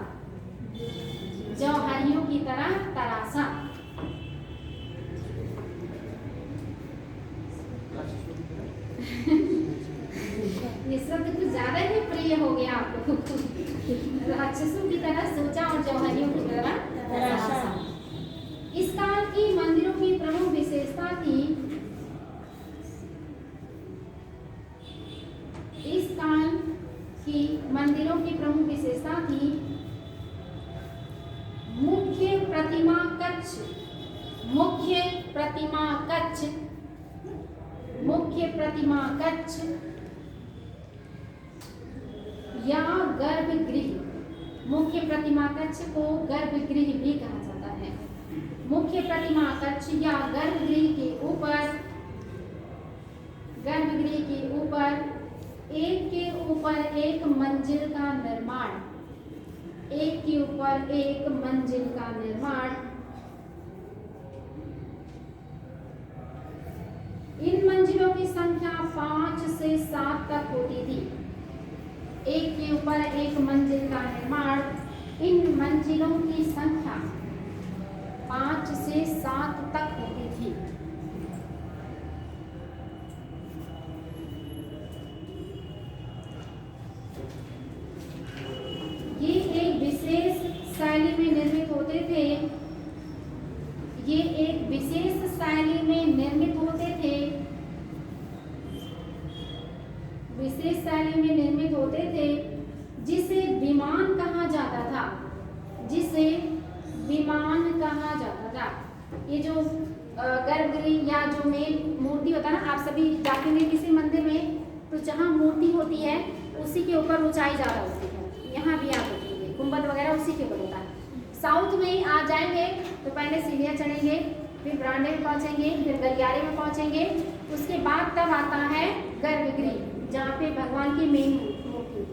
A: जौहरियों की तरह तराशा। ये शब्द कुछ ज्यादा ही प्रिय हो गया आप लोगों को। राक्षसों की तरह सोचा और जौहरियों की तरह तराशा। इस काल की मंदिरों की प्रमुख विशेषता थी, इस काल की मंदिरों की प्रमुख विशेषता थी मुख्य प्रतिमा कक्ष, मुख्य प्रतिमा कक्ष, मुख्य प्रतिमा कक्ष या गर्भगृह। मुख्य प्रतिमा कक्ष को गर्भगृह भी कहा जाता है। मुख्य प्रतिमा कक्ष या गर्भगृह के ऊपर, गर्भगृह के ऊपर एक के ऊपर एक मंजिल का निर्माण, एक के ऊपर एक मंजिल का निर्माण। इन मंजिलों की संख्या 5 से 7 तक होती थी। एक के ऊपर एक मंजिल का निर्माण। इन मंजिलों की संख्या 5 से 7 तक होती थी। ये एक विशेष शैली में निर्मित होते थे। ये एक विशेष शैली में निर्मित होते थे। विशेष शैली में निर्मित होते थे जिसे विमान कहा जाता था। जिसे विमान कहा जाता था। ये जो गर्भगृह या जो मेन मूर्ति होता है ना, आप सभी जाते हैं किसी मंदिर में तो जहाँ मूर्ति होती है उसी के ऊपर ऊंचाई ज़्यादा होती है। यहाँ भी आप देखेंगे गुंबद वगैरह उसी के ऊपर होता है। साउथ में आप जाएंगे तो पहले सीढ़ियाँ चढ़ेंगे, फिर बरामदे में पहुँचेंगे, फिर गलियारे में पहुँचेंगे, उसके बाद तब आता है गर्भगृह जहाँ पे भगवान की मेन मूर्ति होती है।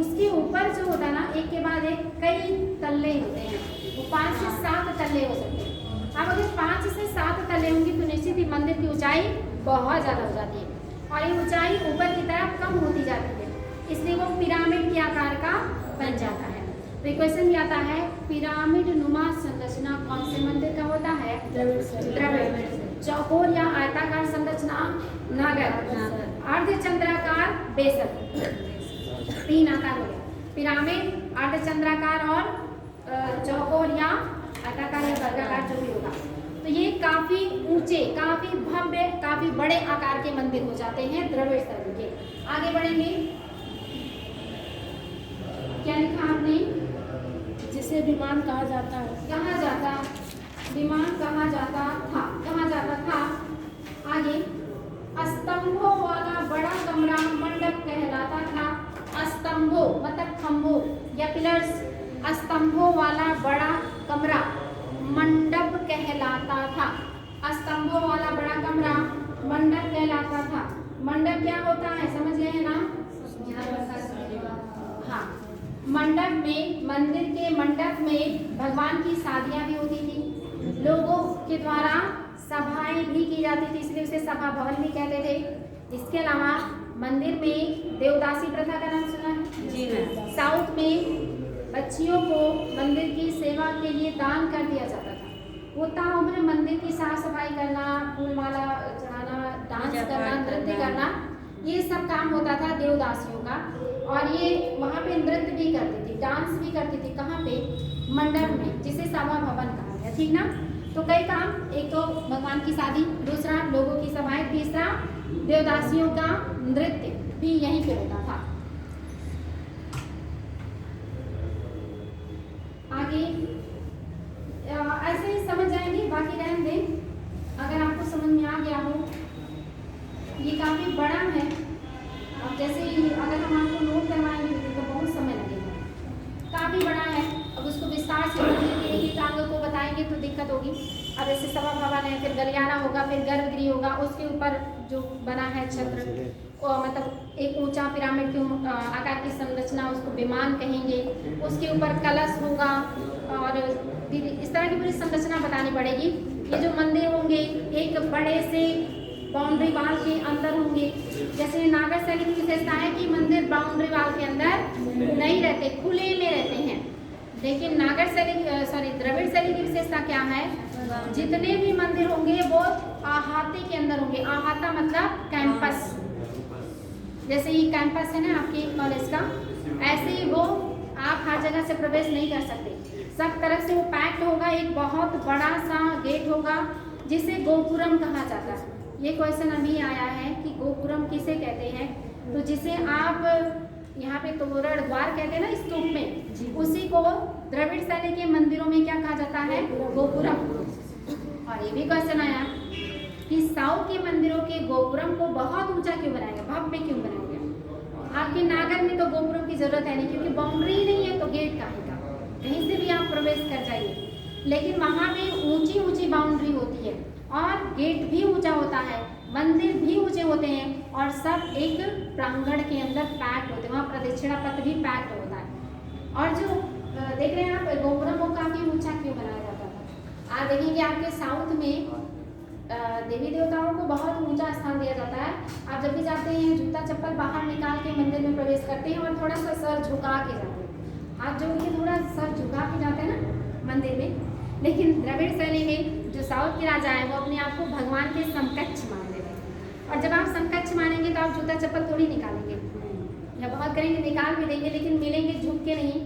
A: उसके ऊपर जो होता है ना, एक के बाद एक कई तल्ले होते हैं। वो 5 से 7 तल्ले हो सकते हैं। अब अगर 5 से 7 तल्ले होंगी तो निश्चित ही मंदिर की ऊंचाई बहुत ज़्यादा हो जाती है और ये ऊंचाई ऊपर की तरफ कम होती जाती है, इसलिए वो पिरामिड के आकार का बन जाता है। तो क्वेश्चन भी आता है, पिरामिड नुमा संरचना कौन से मंदिर का होता है? द्रविड़। चौकोर या आयताकार संरचना नागर। अर्धचंद्राकार बेसर। 3 आकार हो गया, पिरामिड, अर्धचंद्राकार और चौकोर या आयताकार या वर्गाकार जो भी होगा। तो ये काफी ऊंचे, काफी भव्य, काफी बड़े आकार के मंदिर हो जाते हैं द्रविड़ शैली के। आगे बढ़ेंगे, क्या लिखा आपने?
B: जिसे विमान कहा जाता है।
A: कहा जाता, विमान कहा जाता था, कहा जाता था। आगे, स्तंभों वाला बड़ा कमरा मंडप कहलाता था। स्तंभों मतलब खंभों या पिलर्स, स्तंभों वाला बड़ा कमरा मंडप कहलाता था। स्तंभों वाला बड़ा कमरा मंडप कहलाता था। मंडप क्या होता है, समझ गए हैं ना? हाँ, मंडप में, मंदिर के मंडप में भगवान की शादियां भी होती थी, लोगों के द्वारा सभाएं भी की जाती थी, इसलिए उसे सभा भवन भी कहते थे। इसके अलावा मंदिर में देवदासी प्रथा का नाम सुना है?
B: जी मैम।
A: साउथ में बच्चियों को मंदिर की सेवा के लिए दान कर दिया जाता था। वो ताउम्र मंदिर की साफ सफाई करना, फूल माला चढ़ाना, डांस करना, नृत्य करना, ये सब काम होता था देवदासियों का। और ये वहाँ पे नृत्य भी करती थी, डांस भी करती थी। कहाँ पे? मंडप में, जिसे सभा भवन कहा गया, ठीक ना? तो कई काम, एक तो भगवान की शादी, दूसरा लोगों की सभाएं, तीसरा देवदासियों का नृत्य भी यहीं पे होता था। आगे ऐसे ही समझ जाएंगे, बाकी रहने दें। अगर आपको समझ में आ गया हो, ये काफी बड़ा है। अब जैसे ही अगर हम आपको नोट करवाएंगे तो बहुत समय लगेगा, काफी बड़ा है। अब उसको विस्तार से एक अंग को बताएंगे तो दिक्कत होगी। अब जैसे सभा भवन है, फिर गलियारा होगा, फिर गर्भगृह होगा, उसके ऊपर जो बना है छत्र, मतलब एक ऊंचा पिरामिड के आकार की संरचना, उसको विमान कहेंगे। उसके ऊपर कलश होगा और इस तरह की पूरी संरचना बतानी पड़ेगी। ये जो मंदिर होंगे एक बड़े से बाउंड्री वाल के अंदर होंगे। जैसे नागर शैली की विशेषता है कि मंदिर बाउंड्री वाल के अंदर नहीं रहते, खुले में रहते हैं। लेकिन नागर शैली, द्रविड़ शैली की विशेषता क्या है? जितने भी मंदिर होंगे वो अहाते के अंदर होंगे। अहाता मतलब कैंपस, जैसे ये कैंपस है ना आपके कॉलेज का, ऐसे ही वो आप हर जगह से प्रवेश नहीं कर सकते, सब तरफ से वो पैक्ड होगा। एक बहुत बड़ा सा गेट होगा जिसे गोपुरम कहा जाता है। ये क्वेश्चन अभी आया है कि गोपुरम किसे कहते हैं, तो जिसे आप यहाँ पे तोरण द्वार कहते हैं ना स्तूप में, उसी को द्रविड़ शैली के मंदिरों में क्या कहा जाता है? गोपुरम। और ये भी क्वेश्चन आया कि साउथ के मंदिरों के गोपुरम को बहुत ऊंचा क्यों बनाया गया, भव्य क्यों बनाया गया? आपके नागर में तो गोपुरम की जरूरत है नहीं, क्योंकि बाउंड्री ही नहीं है, तो गेट कहाँ का, कहीं से भी आप प्रवेश कर जाइए। लेकिन वहाँ पे ऊंची ऊंची बाउंड्री होती है और गेट भी ऊंचा होता है, मंदिर भी ऊंचे होते हैं और सब एक प्रांगण के अंदर पैक्ड होते हैं। वहाँ प्रदक्षिणा पथ भी पैक्ड होता है। और जो देख रहे हैं आप गोपुरम को काफी ऊंचा क्यों बनाया जाता था। आप देखेंगे आपके साउथ में देवी देवताओं को बहुत ऊंचा स्थान दिया जाता है। आप जब भी जाते हैं जूता चप्पल बाहर निकाल के मंदिर में प्रवेश करते हैं और थोड़ा सा सर झुका के जाते हैं, हाथ जोड़ के थोड़ा सर झुका के जाते हैं ना मंदिर में। लेकिन द्रविड़ शैली में जो साउथ के राजा हैं वो अपने आप को भगवान के समकक्ष मान लेते हैं। और जब आप समकक्ष मानेंगे तो आप जूता चप्पल थोड़ी निकालेंगे, या बहुत करेंगे निकाल भी देंगे, लेकिन मिलेंगे झुक के नहीं,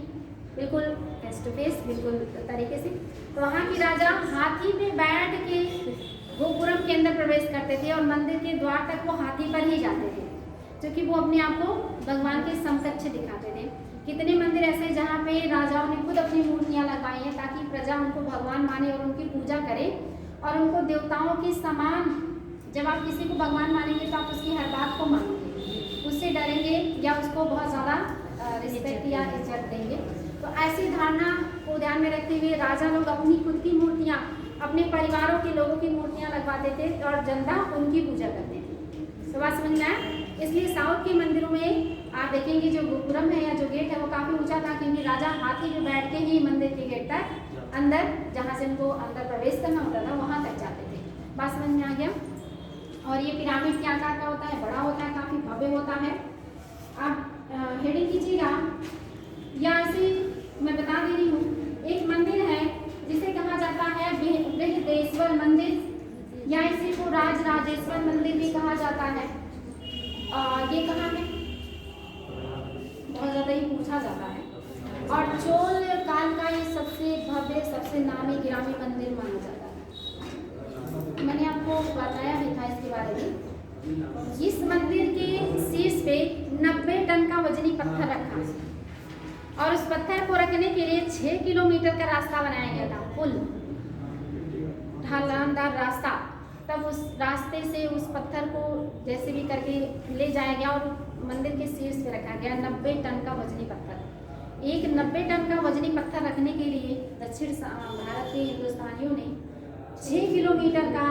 A: बिल्कुल फेस टू फेस बिल्कुल तरीके से। तो वहाँ की राजा हाथी पे बैठ के गोपुरम के अंदर प्रवेश करते थे और मंदिर के द्वार तक वो हाथी पर ही जाते थे, क्योंकि वो अपने आप को भगवान के समकक्ष दिखाते थे। कितने मंदिर ऐसे जहाँ पे राजाओं ने खुद अपनी मूर्तियाँ लगाई हैं ताकि प्रजा उनको भगवान माने और उनकी पूजा करे और उनको देवताओं के समान। जब आप किसी को भगवान मानेंगे तो आप उसकी हर बात को मानेंगे, उससे डरेंगे या उसको बहुत ज़्यादा रिस्पेक्ट या इज्जत देंगे। तो ऐसी धारणा को ध्यान में रखते हुए राजा लोग अपनी खुद की मूर्तियाँ, अपने परिवारों के लोगों की मूर्तियाँ लगवाते थे और जनता उनकी पूजा करती थी। तो बात समझ में आया? इसलिए साउथ के मंदिरों में आप देखेंगे जो गोपुरम है या जो गेट है वो काफ़ी ऊंचा था, क्योंकि राजा हाथी पे बैठ के ही मंदिर के गेट तक अंदर, जहाँ से उनको अंदर प्रवेश करना होता था, वहाँ तक जाते थे। बात समझ में आ गया? और ये पिरामिड के आकार का होता है, बड़ा होता है, काफ़ी भव्य होता है। आप हेडिंग कीजिएगा, या ऐसे मैं बता दे रही हूँ, एक मंदिर है जिसे कहा जाता है बृहदेश्वर मंदिर, या इसी को राजराजेश्वर मंदिर भी कहा जाता है। ये कहाँ है? बहुत ज़्यादा ही पूछा जाता है। और चोल काल का ये सबसे भव्य, सबसे नामी गिरामी मंदिर माना जाता है। मैंने आपको बताया भी था इसके बारे में। इस मंदिर के शीर्ष पे 90 टन का वजनी पत्थर रखा और उस पत्थर को रखने के लिए 6 किलोमीटर का रास्ता बनाया गया था, पुल, ढलानदार रास्ता। तब उस रास्ते से उस पत्थर को जैसे भी करके ले जाया गया और मंदिर के शीर्ष पे रखा गया 90 टन का वजनी पत्थर। एक 90 टन का वजनी पत्थर रखने के लिए दक्षिण भारत के हिंदुस्तानियों ने 6 किलोमीटर का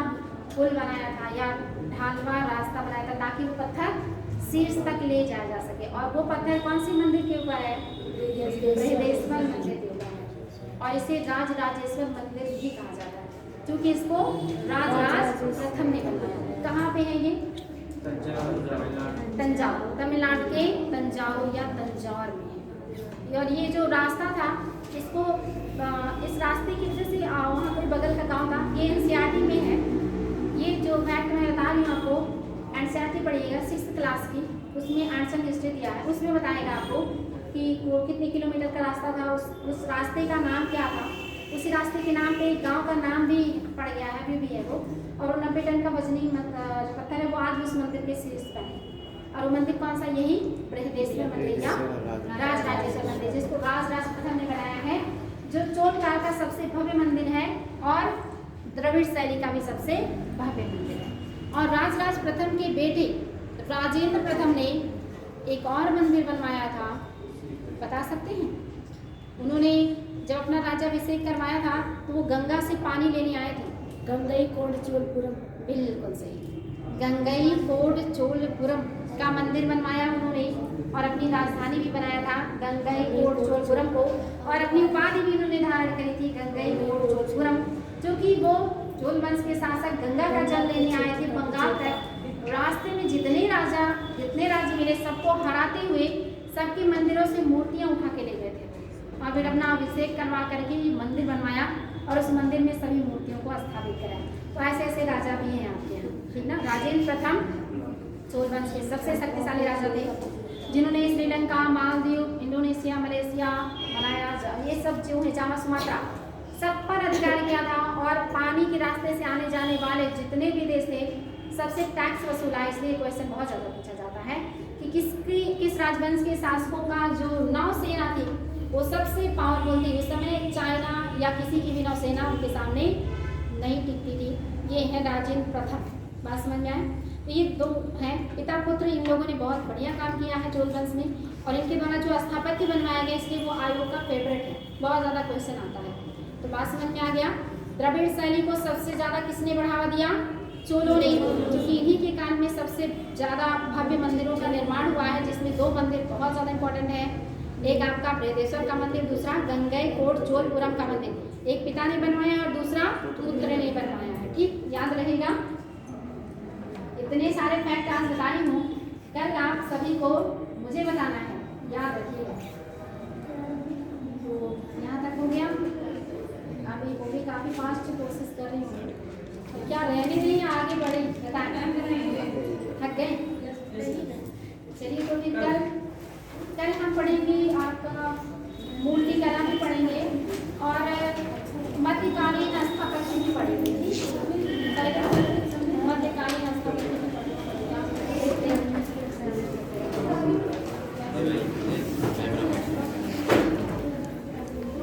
A: पुल बनाया था या ढालवार रास्ता बनाया था, ताकि वो पत्थर शीर्ष तक ले जाया जा सके। और वो पत्थर कौन सी मंदिर के ऊपर है? बृहदेश्वर मंदिर के ऊपर है। और इसे राजराजेश्वर मंदिर भी कहा जाता है, क्योंकि इसको राजराज प्रथम ने बनवाया। कहाँ पे है ये? तंजावुर, तमिलनाडु के तंजावुर या तंजौर में है। और ये जो रास्ता था, इसको इस रास्ते की वजह से वहाँ पर बगल का गांव था, ये एनसीईआरटी में है। ये जो फैक्ट मैं बता रही हूँ आपको, एनसीईआरटी पढ़िएगा 6th क्लास की, उसमें एंशिएंट हिस्ट्री दिया है, उसमें बताएगा आपको कि वो कितने किलोमीटर का रास्ता था, उस रास्ते का नाम क्या था। उसी रास्ते के नाम पे एक गांव का नाम भी पड़ गया है, अभी भी है वो। और वो 90 टन का वजनी पत्थर है, वो आज भी उस मंदिर के शीर्ष पर है। और वो मंदिर कौन सा? यही बृहदेश्वर मंदिर या राजराजेश्वर मंदिर, जिसको राजराज प्रथम ने बनाया है, जो चोल काल का सबसे भव्य मंदिर है और द्रविड़ शैली का भी सबसे भव्य मंदिर है। और राजराज प्रथम के बेटे राजेंद्र प्रथम ने एक और मंदिर बनवाया था, बता सकते हैं? उन्होंने जब अपना राज्याभिषेक करवाया था तो वो गंगा से पानी लेने आए थे।
B: गंगई कोट चोलपुरम,
A: बिल्कुल सही, गंगई कोट चोलपुरम का मंदिर बनवाया उन्होंने और अपनी राजधानी भी बनाया था गंगई कोट चोलपुरम को, और अपनी उपाधि भी उन्होंने धारण करी थी गंगई कोट चोलपुरम, जो कि वो चोल वंश के शासक गंगा का जल लेने आए थे बंगाल तक। रास्ते में जितने राज्य मिले, सबको हराते हुए सबके मंदिरों से मूर्तियां उठा के ले गए थे और फिर अपना अभिषेक करवा करके ये मंदिर बनवाया और उस मंदिर में सभी मूर्तियों को स्थापित कराया। तो ऐसे ऐसे राजा भी हैं आपके यहाँ, ठीक ना। राजेंद्र प्रथम चोल वंश के सबसे शक्तिशाली राजा थे, जिन्होंने श्रीलंका, मालदीव, इंडोनेशिया, मलेशिया, मलाया, ये सब जो है जावा, सुमात्रा, सब पर अधिकार किया था। और पानी के रास्ते से आने जाने वाले जितने भी देश थे, सबसे टैक्स वसूला। इसलिए क्वेश्चन बहुत ज़्यादा पूछा जाता है कि किस राजवंश के शासकों का जो नौसेना थी वो सबसे पावरफुल थी। उस समय चाइना या किसी की भी नौसेना उनके सामने नहीं टिकती थी। ये है राजेंद्र प्रथम, बात समझ में आए? तो ये दो हैं पिता पुत्र, इन लोगों ने बहुत बढ़िया काम किया है चोल वंश में, और इनके द्वारा जो स्थापत्य बनवाया गया इसलिए वो आयोग का फेवरेट है, बहुत ज़्यादा क्वेश्चन आता है। तो बात समझ में आ गया। द्रविड़ शैली को सबसे ज़्यादा किसने बढ़ावा दिया? चोलों ने, क्योंकि इन्हीं के काल में सबसे ज़्यादा भव्य मंदिरों का निर्माण हुआ है, जिसमें 2 मंदिर बहुत ज़्यादा इंपॉर्टेंट है। एक आपका बृहदेश्वर का मंदिर, दूसरा गंगईकोट चोलपुरम का मंदिर। एक पिता ने बनवाया और दूसरा पुत्र ने बनवाया है। ठीक, याद रहेगा। इतने सारे फैक्ट आज बताई हूँ, कल आप सभी को मुझे बताना है, याद रखिएगा। तो यहाँ तक हो गया। अभी वो भी काफ़ी फास्ट कोशिश कर रही हूँ, तो क्या रहने दें या आगे बढ़े बताएं? थक गए? चलिए, तो फिर कल हम पढ़ेंगे आपका